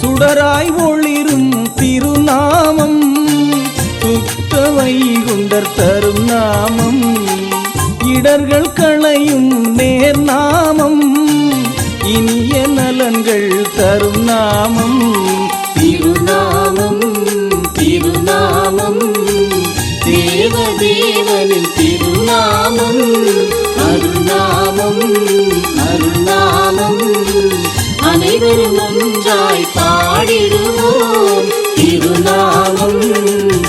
சுடராய் ஒளிரும் திருநாமம் சுத்த வைகுண்டர் தரும் நாமம் இடர்கள் களையும் நேர்நாமம் இனிய நலன்கள் தரும் நாமம். திருநாமம் திருநாமம் தேவதேவனின் திருநாமம் அருள்நாமம் அருள்நாமம் அனைவரும் ஒன்றாய் பாடிடுவோம். திருநாமம்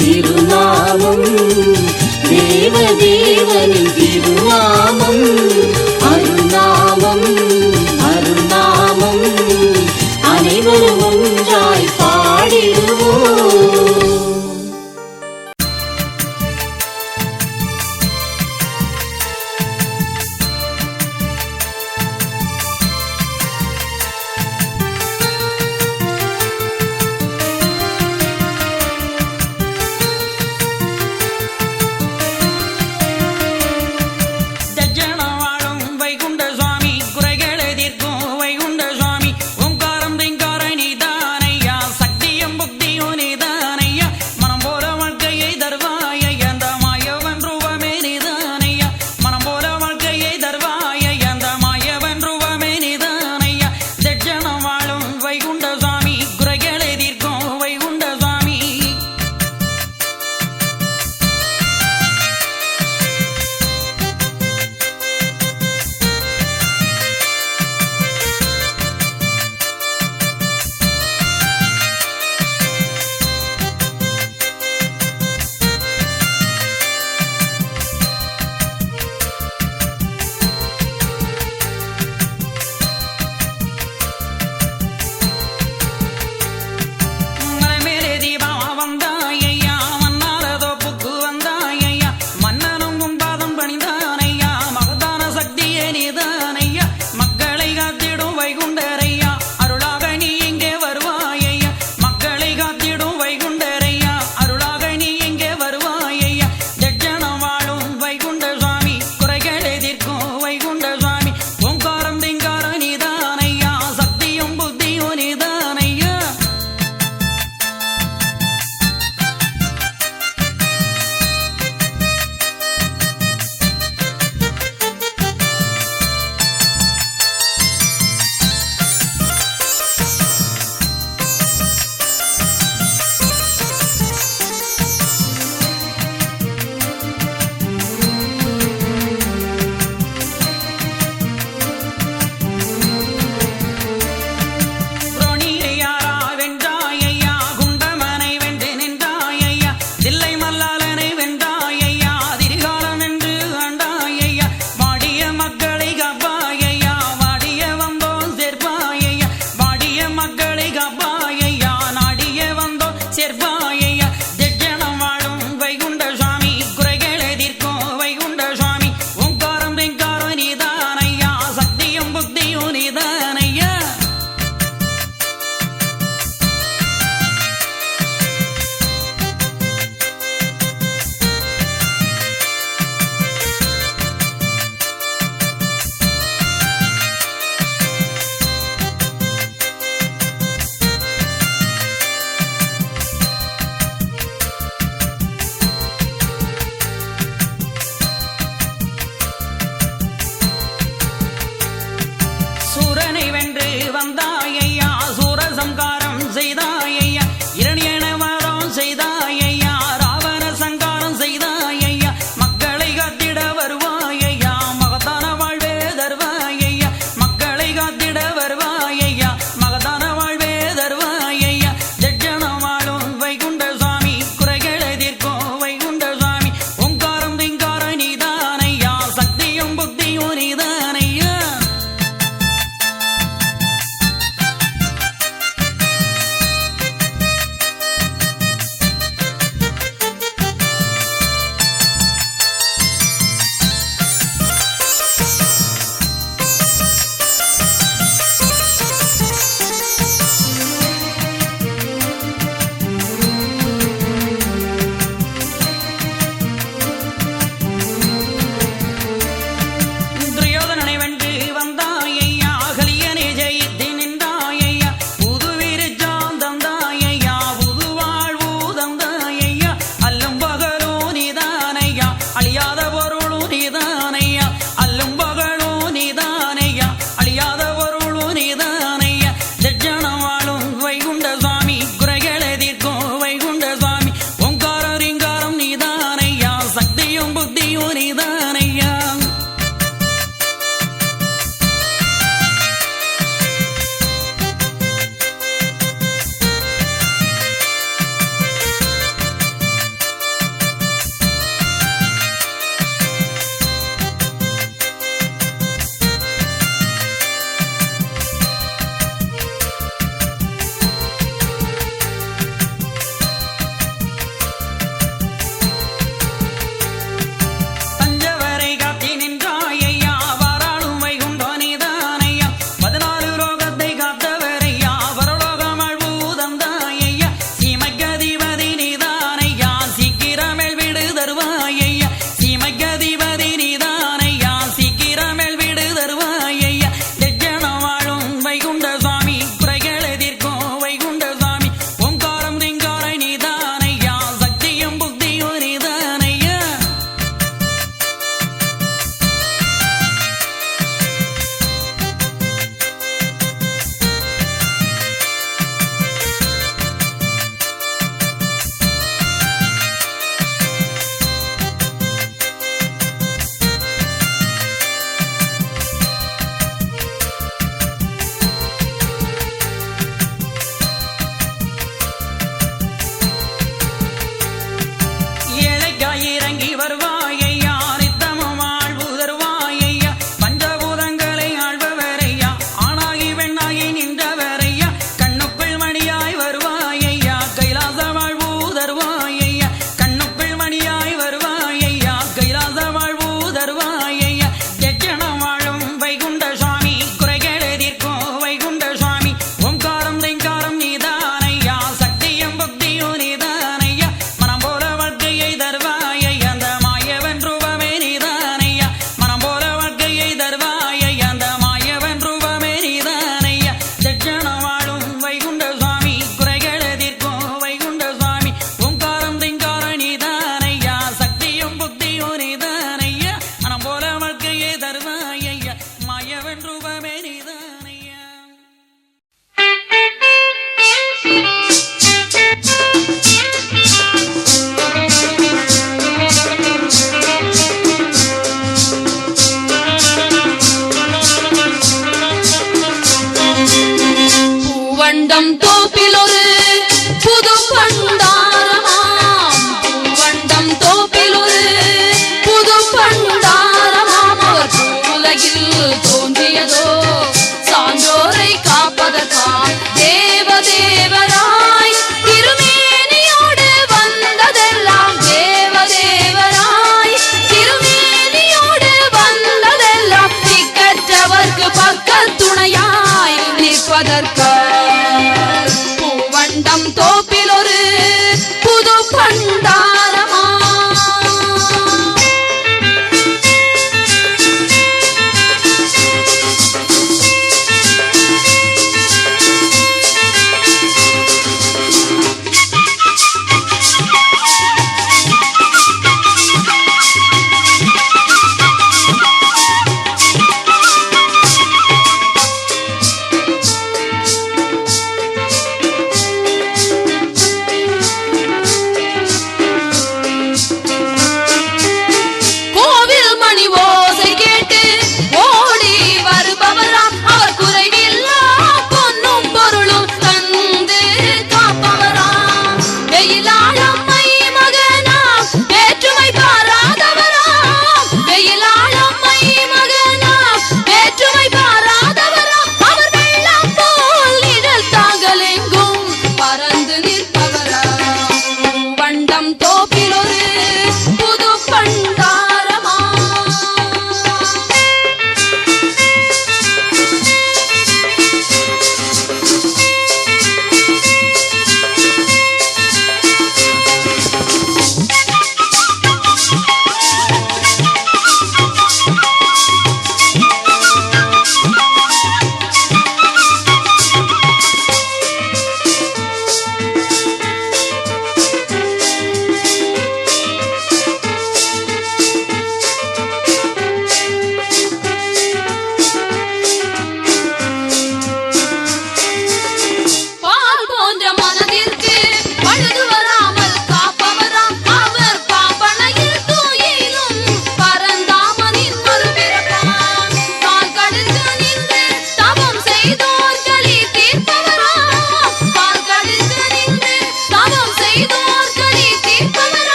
திருநாமம் தேவதேவனின் திருநாமம் அருள்நாமம் அருள்நாமம் அனைவரும் ஒன்றாய் பாடிடுவோம்.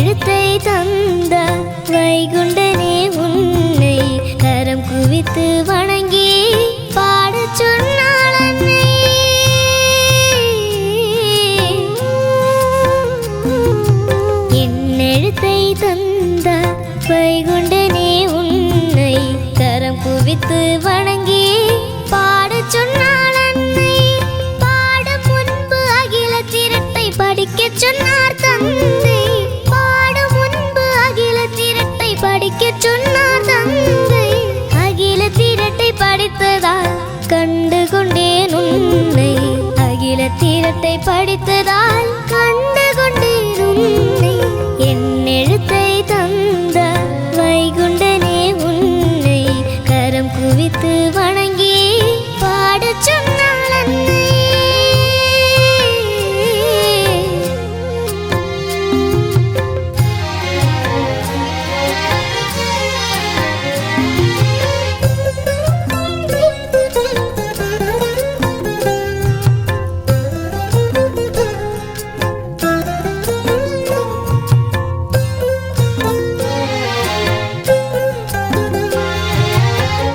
என்னெழுத்தை தந்த வைகுண்டனே உன்னை கரம் குவித்து வணங்கி பாடச் சொன்னாள் அன்னை. என்னெழுத்தை தந்த வைகுண்டனே உன்னை கரம் குவித்து வணங்கி பாடச் சொன்னாள் அன்னை. பாடும் முன்பு அகில திரட்டை படிக்கச் சொன்னார் தந்தை. பாடும் முன்பு அகில திரட்டை படிக்கச் சொன்னார் தந்தை. அகில திரட்டை படித்ததால் கண்டு கொண்டேன் உன்னை. அகில திரட்டை படித்ததால் கண்டு கொண்டேன் உன்னை. என்னெழுத்தை தந்த வைகுண்டனே உன்னை கரம் குவித்து வணங்கி பாடச் சொன்னாள் அன்னை.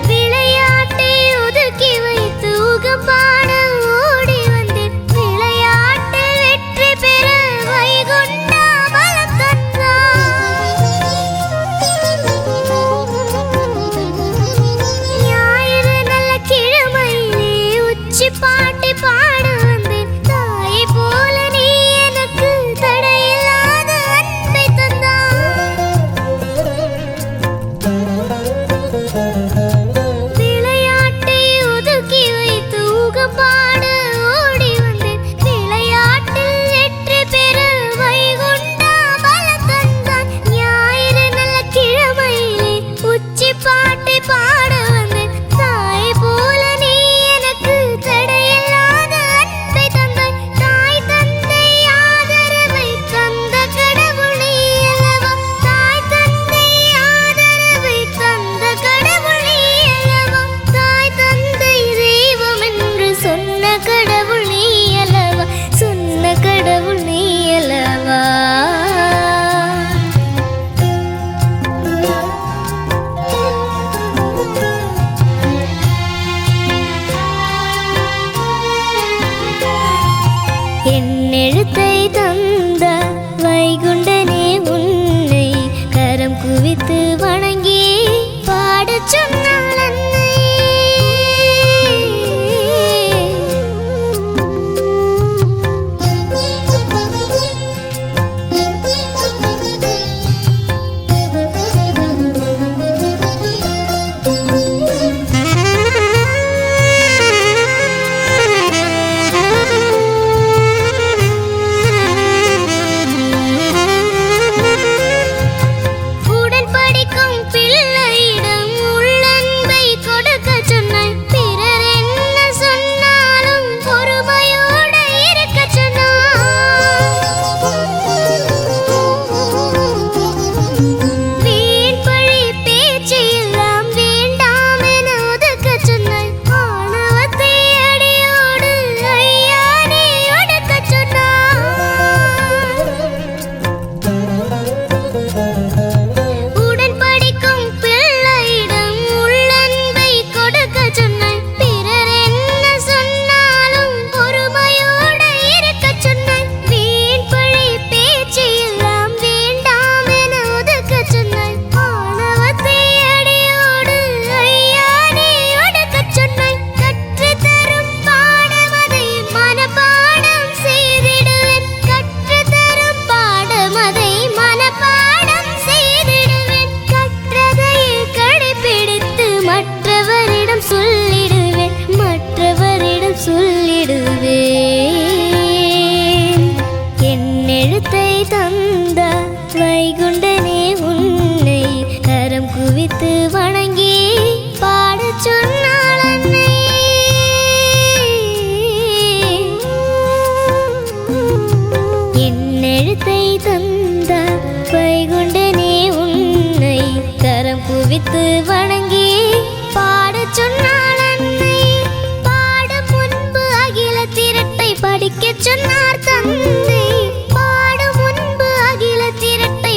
விளையாட்டை ஒதுக்கி வைத்து உகப்பாட ஓடி வந்தேன். விளையாட்டில் வெற்றி பெற வைகுண்டா பலம் ஞாயிறு நல்ல கிழமையிலே உச்சி பாட்டி பாட வந்தேன். தாயை போல நீ எனக்கு தடையில்லாத அன்பை விளையாட்டை ஒதுக்கி வைத்து உகப்பாட ஓடி வந்தேன். விளையாட்டில் வெற்றி பெற வைகுண்டா பலம் தந்தான். ஞாயிறு நல்ல கிழமையிலே உச்சி பாட்டி பாட வந்தேன். தாய் போல நீ எனக்கு தடையில்லாத அன்பை தந்தாய். தாய் தந்தை ஆதரவை தந்த கடவுள் நீ அல்லவா. தாய் தந்தை ஆதரவை தந்த கடவுள் நீ அல்லவா. தாய் தந்தை தெய்வம் என்று சொன்ன கடவுள் நீ அல்லவா. சொன்ன கடவுள் நீ அல்லவா. என்னெழுத்தை தந்த வைகுண்டனே உன்னை கரம் குவித்து வணங்கி பாடச் சொன்னாள் அன்னை. உடன் படிக்கும் பிள்ளையிடம் உள்ளன்பை கொடுக்கச் சொன்னாய். பிறர் என்ன சொன்னாலும் பொறுமையோடு இருக்கச் சொன்னாய். வீண் பழி பேச்சு எல்லாம் வேண்டாம் என ஒதுக்கச் சொன்னாய். ஆணவத்தை அடியோடு ஐயா நீ ஒடுக்கச் சொன்னாய். உடன் படிக்கும் பிள்ளையிடம் உள்ளன்பை கொடுக்கச் சொன்னாய். பிறர் என்ன சொன்னாலும் பொறுமையோடு இருக்கச் சொன்னாய். வீண் பழி பேச்சு எல்லாம் வேண்டாம் என ஒதுக்கச் சொன்னாய். ஆணவத்தை அடியோடு ஐயா நீ ஒடுக்கச் சொன்னாய். கற்றுத் தரும் பாடம் அதை மனப்பாடம் செய்திடுவேன். கற்றுத் தரும் பாடம் அதை மனப்பாடம் செய்திடுவேன். கற்றதையே கடைப்பிடித்து மற்றவரிடம் சொல்லிடுவேன். மற்றவரிடம் சொல்லிடுவேன். என்னெழுத்தை தந்த வைகுண்டனே உன்னை கரம் குவித்து வணங்கி பாடச் சொன்னாள் அன்னை. என்னெழுத்தை தந்த வைகுண்டனே உன்னை கரம் குவித்து வணங்கி பாடச் சொன்னாள் அன்னை. பாடும் முன்பு அகில திரட்டை படிக்கச் சொன்னார் தந்தை. பாடும் முன்பு அகில திரட்டை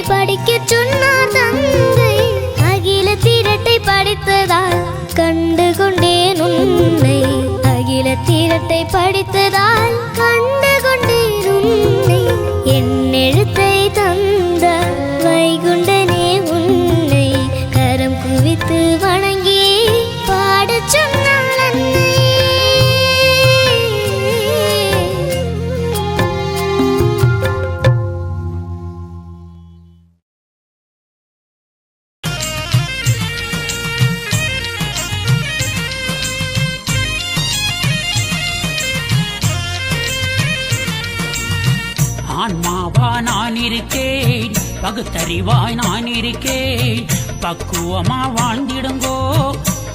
ஆன்மாவா நான் இருக்கேன், பகுத்தறிவாய் நான் இருக்கேன். பக்குவமா வாழ்ந்திடுங்கோ,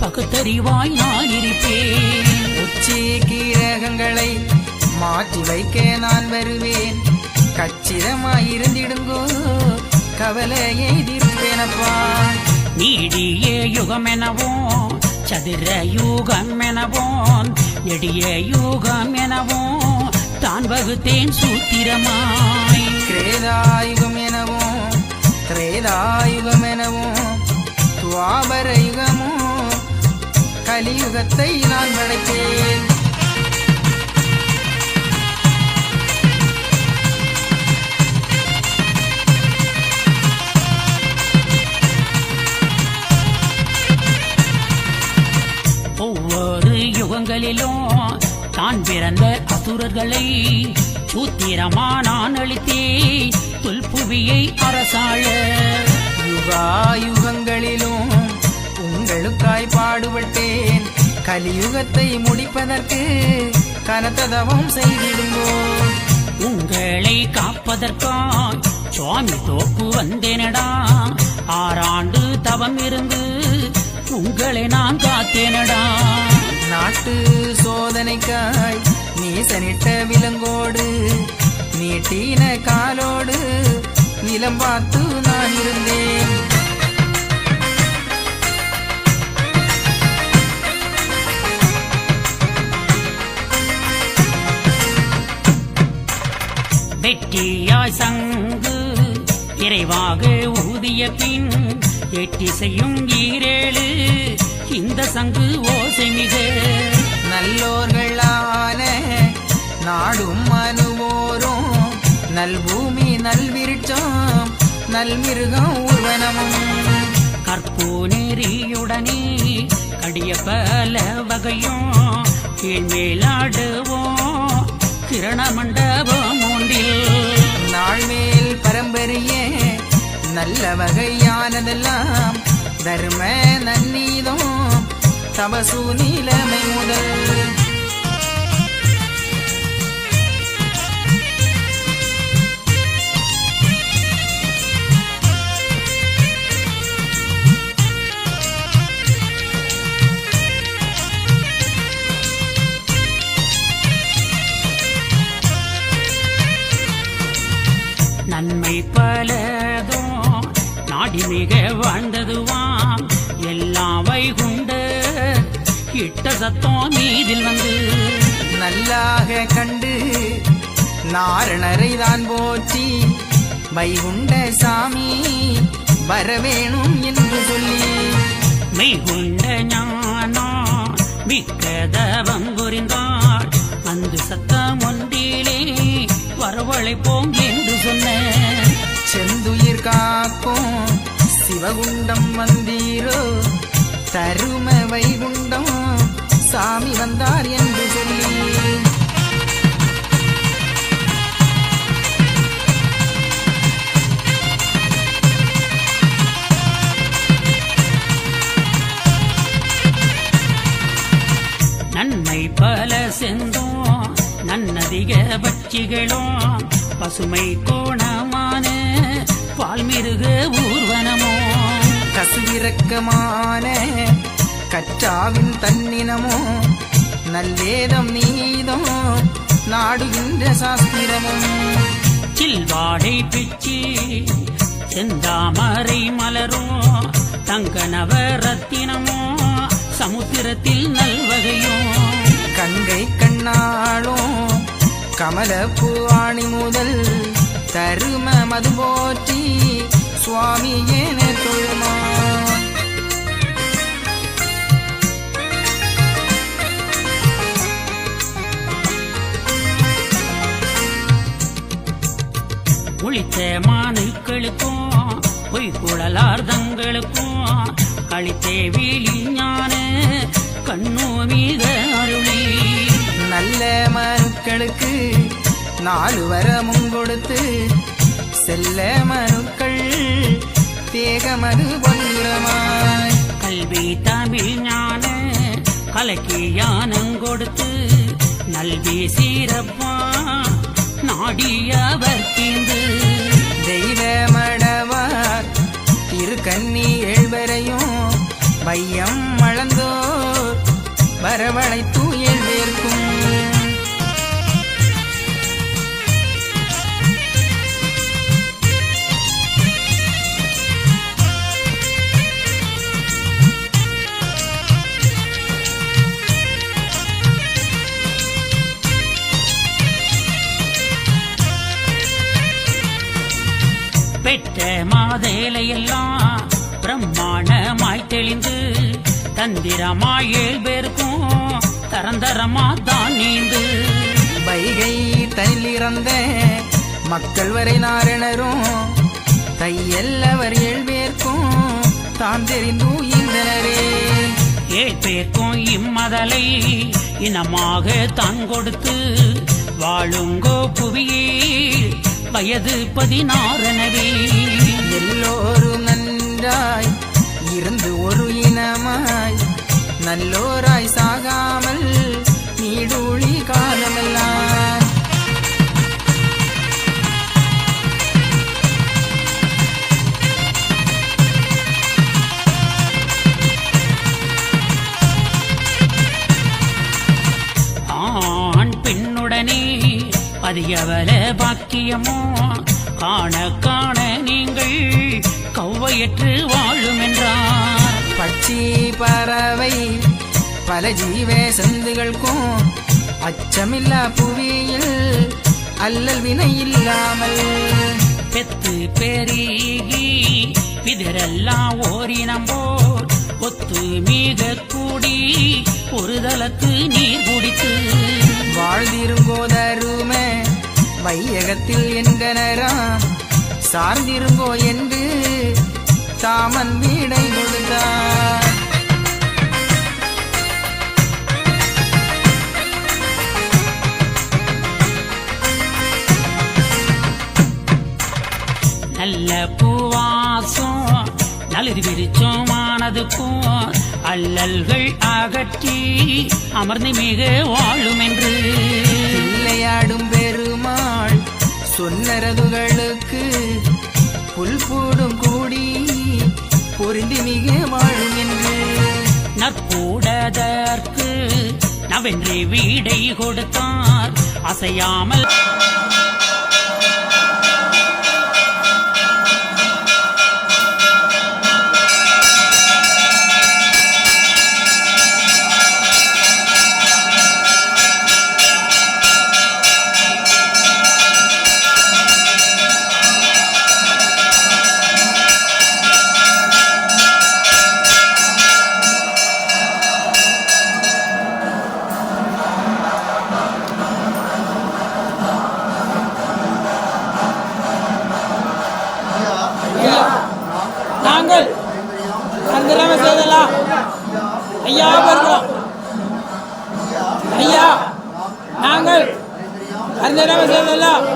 பகுத்தறிவாய் நான் இருப்பேன். உச்சி கீரகங்களை மாற்றி வைக்க நான் வருவேன். கச்சிதமாயிருந்திடுங்கோ, கவலையை தீர்ப்பேனப்பா. நீடிய யுகம் எனவும் சதுர யுகம் எனவும் நெடிய யுகம் எனவும் தான் வகுத்தேன் சூத்திரமாய். கிரேதாயுகம் எனவும் திரேதாயுகம் எனவும் துவாபர யுகமும் கலியுகத்தை நான் படைத்தேன். ஒவ்வொரு யுகங்களிலும் தான் பிறந்த அசுரர்களை சூத்திரமா நான் அளித்தேன் தொல்புவியை அரசாள. யுகாயுகங்களிலும் உங்களுக்காய் பாடுபட்டேன். கலியுகத்தை முடிப்பதற்கு கனத்த தவம் செய்திடுங்கோ. உங்களை காப்பதற்காய் சுவாமி தோப்பு வந்தேனடா. 6 ஆண்டு தவம் இருந்து உங்களை நான் காத்தேனடா. நாட்டு சோதனைக்காய் நீசனிட்ட விலங்கோடு நீட்டின காலோடு நிலம் பார்த்து நான் இருந்தேன். வெற்றியாய் சங்கு இறைவாக ஊதிய பின் எட்டி செய்யும் 7 இந்த சங்கு ஓசை மிக. நல்லோர்களான நாடும் அனுவோரும் நல்பூமி நல்விருட்சம் நல்மிருகம் ஊர்வனமும் கற்பூ நெறியுடனே கடிய பல வகையும் கீழ்மேலாடுவோம் கிரண மண்டபம் ஒன்றில். நாள்மேல் பரம்பரையே நல்ல வகையானதெல்லாம் தர்ம நன்னீதம் தபசு நீலமை முதல். நன்மை பலதோ நாடி மிக வாழ்ந்ததுவாம் எல்லாம் வைகுண்ட இட்ட சத்தம் மீதில் வந்து. நல்லாக கண்டு நாரணரை தான் போற்றி வைகுண்ட சாமி வரவேணும் என்று சொல்லி மெய்குண்ட ஞானா மிக்கதவம் புரிந்தாள். அந்த சத்தம் ஒன்றிலே வரவழைப்போம் என்று சொன்ன. செந்துயிர் காக்கும் சிவகுண்டம் வந்தீரோ தரும வைகுண்டம் சாமி வந்தார் என்று சொல்லி நன்மை பல செந்தோம் நன்னதிக பட்சிகளும் பசுமை கோணமான பால்மிருக ஊர்வனமோ கசுவிரக்கமான கற்றாவின் தன்னினமோ நல்வேதம் நீதம் நாடுகின்ற சாஸ்திரமும் சில்வாடை பிச்சி செந்தாமரை மலரும் தங்க நவரத்தினமோ சமுத்திரத்தில் நல்வகையும் கங்கை கண்ணாளும் கமலப்பூ ஆணி முதல் தரும மது போற்றி சுவாமி ஏன தொழுமா ஒளித்த மானுக்களுக்கும் பொய்குழலார்தங்களுக்கும் அளித்தே விழிஞான கண்ணோ மீத அருளி நல்ல மனுக்களுக்கு 4 வரமும் கொடுத்து செல்ல மனுக்கள் தேகமது பொன்னிறமாய் கல்வி தமிழ் ஞான கலக்கி யானம் கொடுத்து நல்வி சீரப்பா நாடியவர் தீந்து தெய்வ மடவார் திரு கன்னி ஏழ்வரையும் வையம் மளந்தோர் வரவழைத்து ஏழ்வேற்கும் பெற்ற மாதேலையெல்லாம் பிரம்மாண்டமாய் தெளிந்து தந்திரமாய் 7 பேருக்கும் தரந்தரமா தான் நீந்து வைகை தனிலிறந்த மக்கள் வரை நாரணரும் தையல்லவர் 7 பேர்க்கும் தான் தெரிந்து இந்தனரே 7 பேருக்கும் இம்மதலை இனமாக தான் கொடுத்து வாழுங்கோ புவியே வயது 16 எல்லோரும் நன்றாய் இருந்து ஒரு இனமாய் நல்லோராய் சாகாமல் நீடூழி காலமெல்லாம் ஆண் பெண்ணுடனே அதிகவல பாக்கியமோ காண காண நீங்கள் கௌவையற்று வாழும் என்றார் பட்சி பறவை பல ஜீவ சந்துகளுக்கும் அச்சமில்லா புவியில் அல்லல் வினை இல்லாமல் பெத்து பெருகி பிதரெல்லாம் ஓரினம் போல் ஒத்து மிக கூடி ஒரு தலத்து நீர் குடித்து வாழ்ந்திருங்கோதருமே வையகத்தில் என்கனரா சார்ந்திருங்கோ என்று தாமன் வீடை கொடுத்தார் நல்ல பூவாசம் நளிர் விரிச்சோமானதுக்கும் அல்லல்கள் அகற்றி அமர்ந்து மிக வாழும் என்று விளையாடும் பெருமாள் சொன்னரதுகளுக்கு புல் பூடும் கூடி பொருந்தி மிக வாழும் என்று நற்பூடதற்கு நவென்று வீடை கொடுத்தார் அசையாமல் நாங்கள் அந்த செய்தலாம் ஐயா வருகிறோம் ஐயா நாங்கள் அந்த செய்தலாம்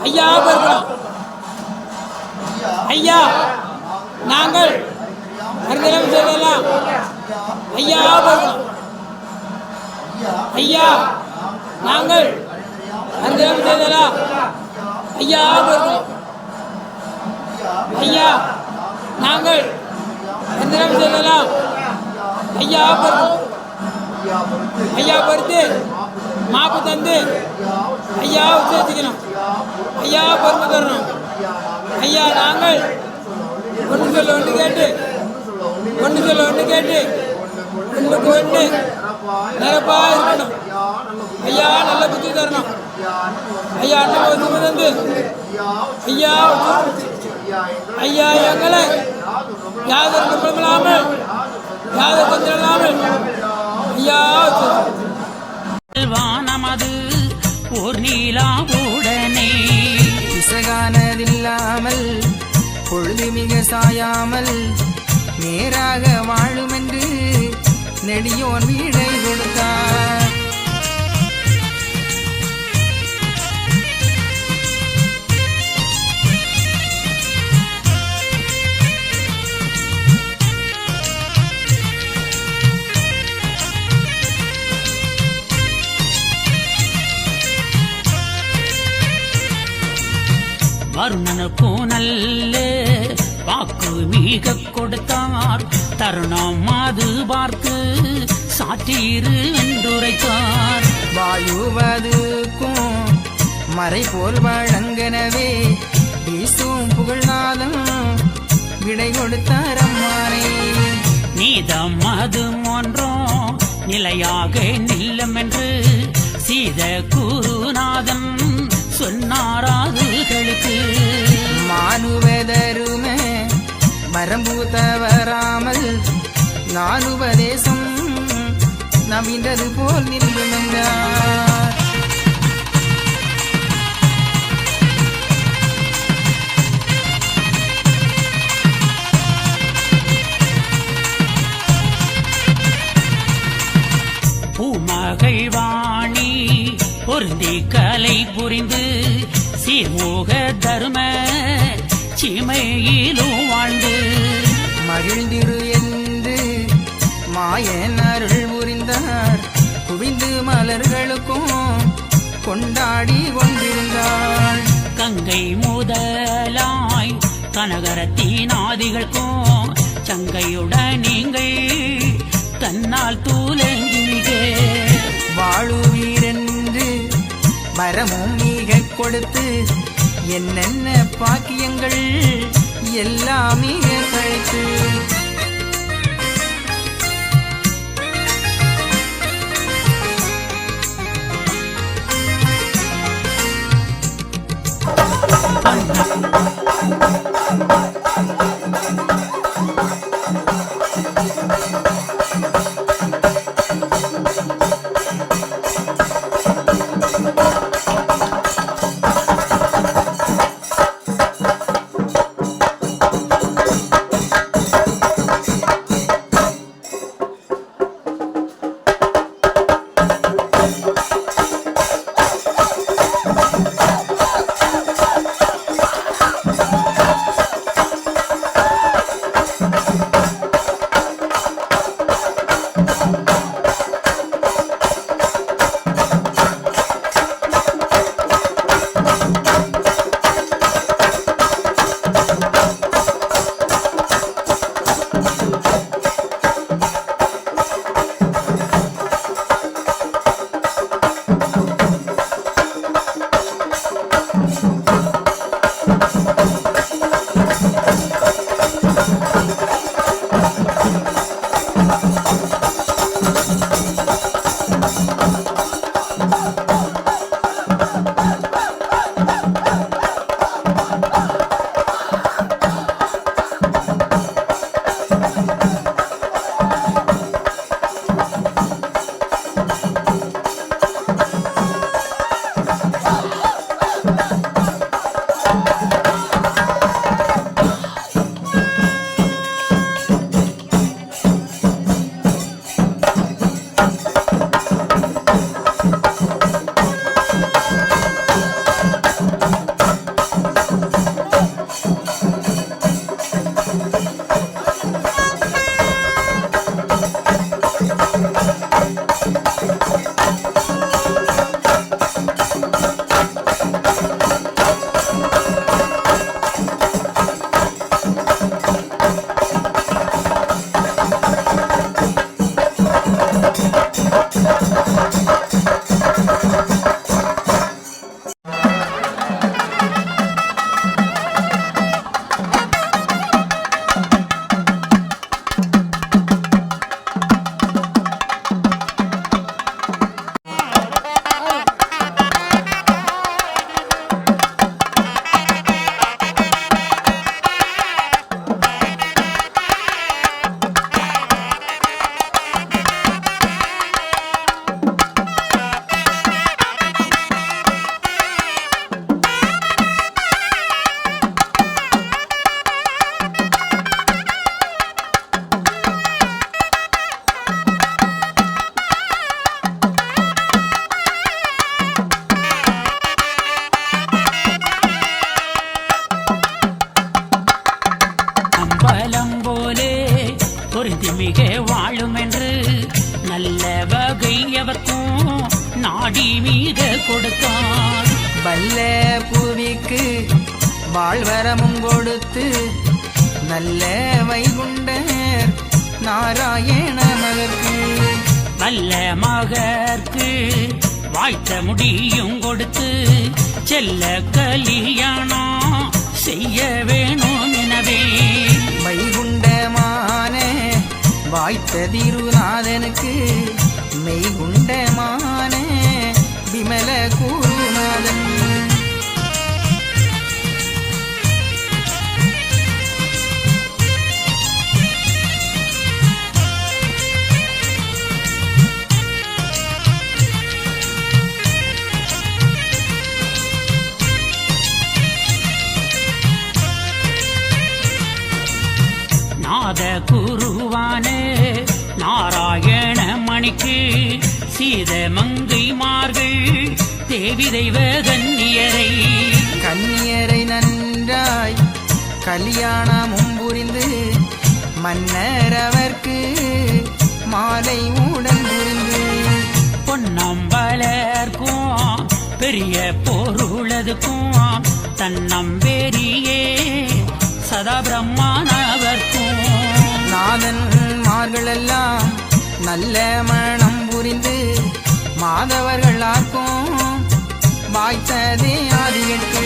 ஐயா வருகிறோம் ஐயா நாங்கள் அந்த செய்தலாம் ஐயா வருகிறோம் ஐயா நாங்கள் அந்த செய்தலாம் ஐயா வருகிறோம் ஐயா நாங்கள் எந்திரம் செய்யலாம் ஐயா ஐயா பொறுத்து மாப்பு தந்து ஐயா சேர்த்துக்கணும் ஐயா பொறுமை தரணும் ஐயா நாங்கள் ஒன்று சொல்ல ஒன்று கேட்டு ஒன்று சொல்ல ஒன்று கேட்டு ஒன்றுக்கு ஒன்று நிரப்பா இருக்கணும் ஐயா நல்ல புத்தி தரணும் ஐயா அண்ணன் சும தந்து ஐயா ஐயா எங்களை யாதொரு கும்பலாமல் யாதொரு கொஞ்சில்லாமல் ஐயா வானமது ஓர் நீலாவுடனே பிசகானதில்லாமல் பொழுது மிக சாயாமல் நேராக வாழுமென்று நெடியோன் வீடை கொடுத்தார் வருணனுக்கும் நல்ல வாக்கு மிக கொடுத்தார். தருணம் அது பார்த்து சாற்றீரு என்றுரைத்தார். வாயுவதுக்கும் மறை போல் வழங்கனவே வீசும் புகழ்நாதம் விடை கொடுத்தார் அம்மானே. நீதம் அது ஒன்றும் நிலையாக நில்லம் என்று சீத குருநாதன் சொன்னாராதுகளுக்கு. மானுவதருமே வரம்பு தவறாமல் நானுபதேசம் நம்பின்றது போல் நின்றுமென்றார். பூமகள் வாணி பொருந்தி கலை புரிந்து சீர்மோக தர்ம சீமையிலும் வாழ்ந்து மகிழ்ந்திரு என்று மாயன் அருள் புரிந்தார். குவிந்து மலர்களுக்கும் கொண்டாடி கொண்டிருந்தாள். கங்கை முதலாய் கனகரத்தினாதிகளுக்கும் சங்கையுடன் நீங்கள் தன்னால் தூலங்கிமிக வாழுவீரென்று வரமும் மிக கொடுத்து என்னென்ன பாக்கியங்கள் எல்லாம் மிக கழித்து மிக வாழும் என்று நல்ல வகையவர்க்கும் நாடி மீத கொடுத்தார். வல்ல புவிக்கு வாழ்வரமும் கொடுத்து நல்ல வைகுண்டர் நாராயண மகர்க்கு நல்ல மகர்க்கு வாழ்த்த முடியும் கொடுத்து செல்ல கல்யாணம் செய்ய வேணும் எனவே வைகுண்டமான வாய்த்த திருநாதனுக்கு மெய்குண்டமான விமல குருநாதன் நாத குருவானே நாராயண மணிக்கு சீத மங்கைமார்கள் தேவி தெய்வ கன்னியரை நன்றாய் கல்யாணமும் புரிந்து மன்னர் அவர்க்கு மாலை உடன் புரிந்து பொன்னம்பலர்க்கும் பெரிய பொருளதுக்கும் தன்னம்பெரியே சதா பிரம்மானவர்க்கும் நாதன்மார்களெல்லாம் நல்ல மனம் புரிந்து மாதவர்களாக்கும் வாய்த்ததே ஆதியற்கு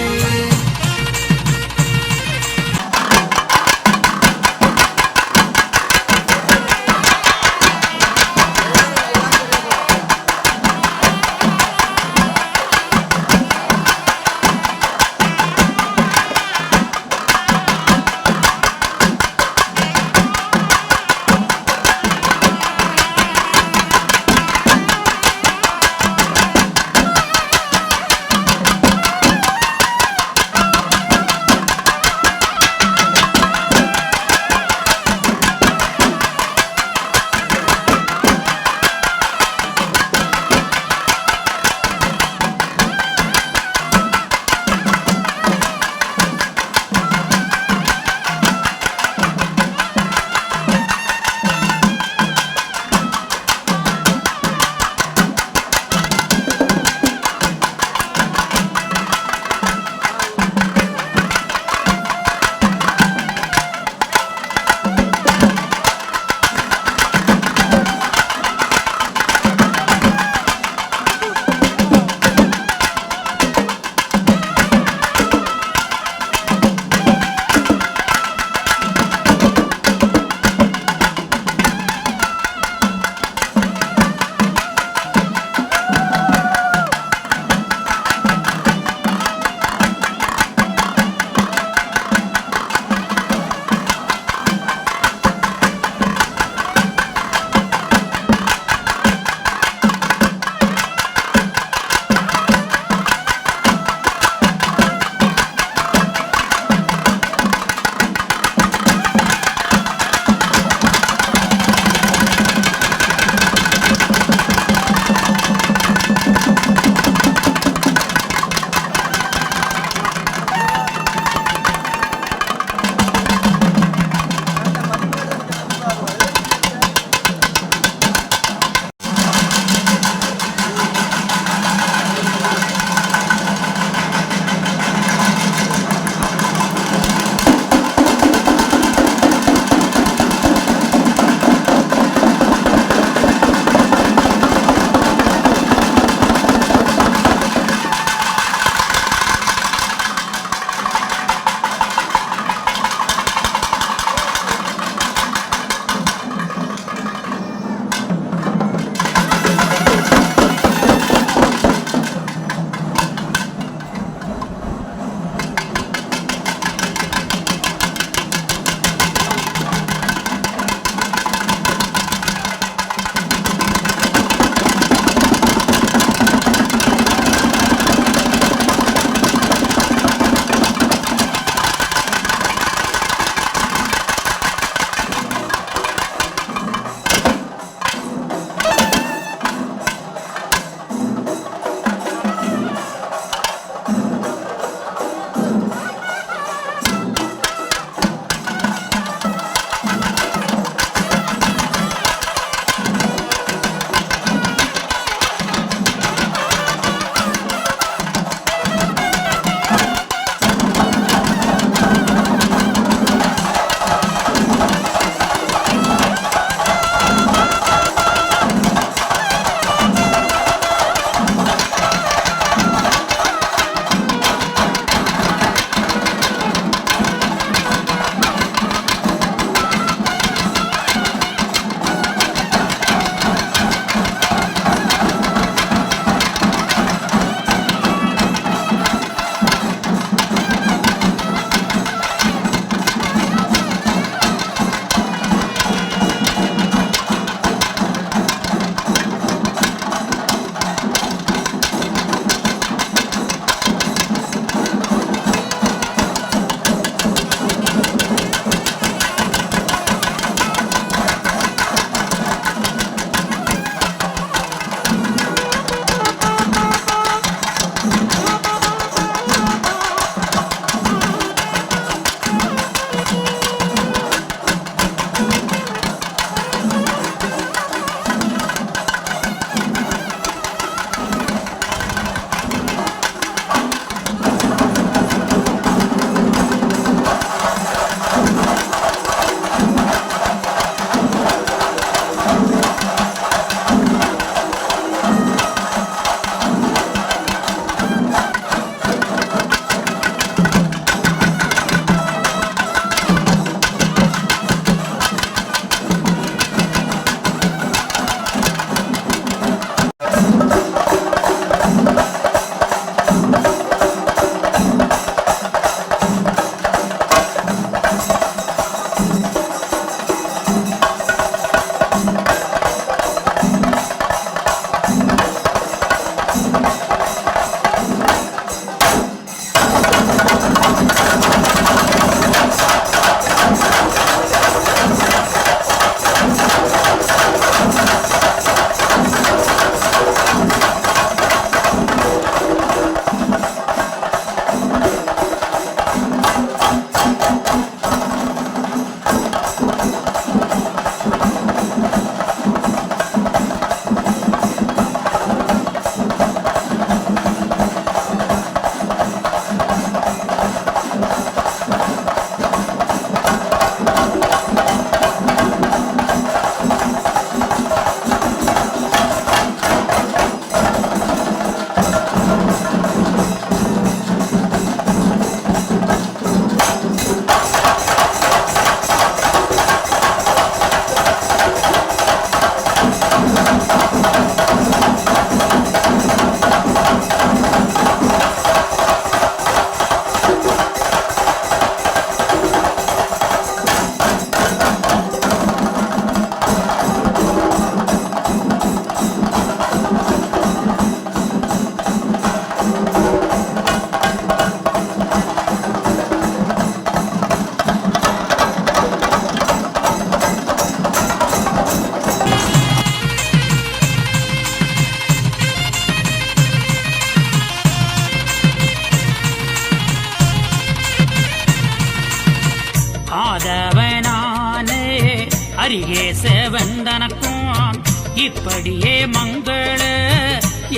அரிகேச வந்தனக்கும் இப்படியே மங்கள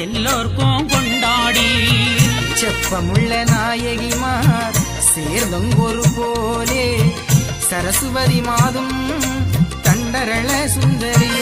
எல்லோர்க்கும் கொண்டாடி செப்பமுள்ள நாயகிமார் சேர்ந்தொங்கொரு போலே சரஸ்வதி மாதும் தண்டரள சுந்தரியே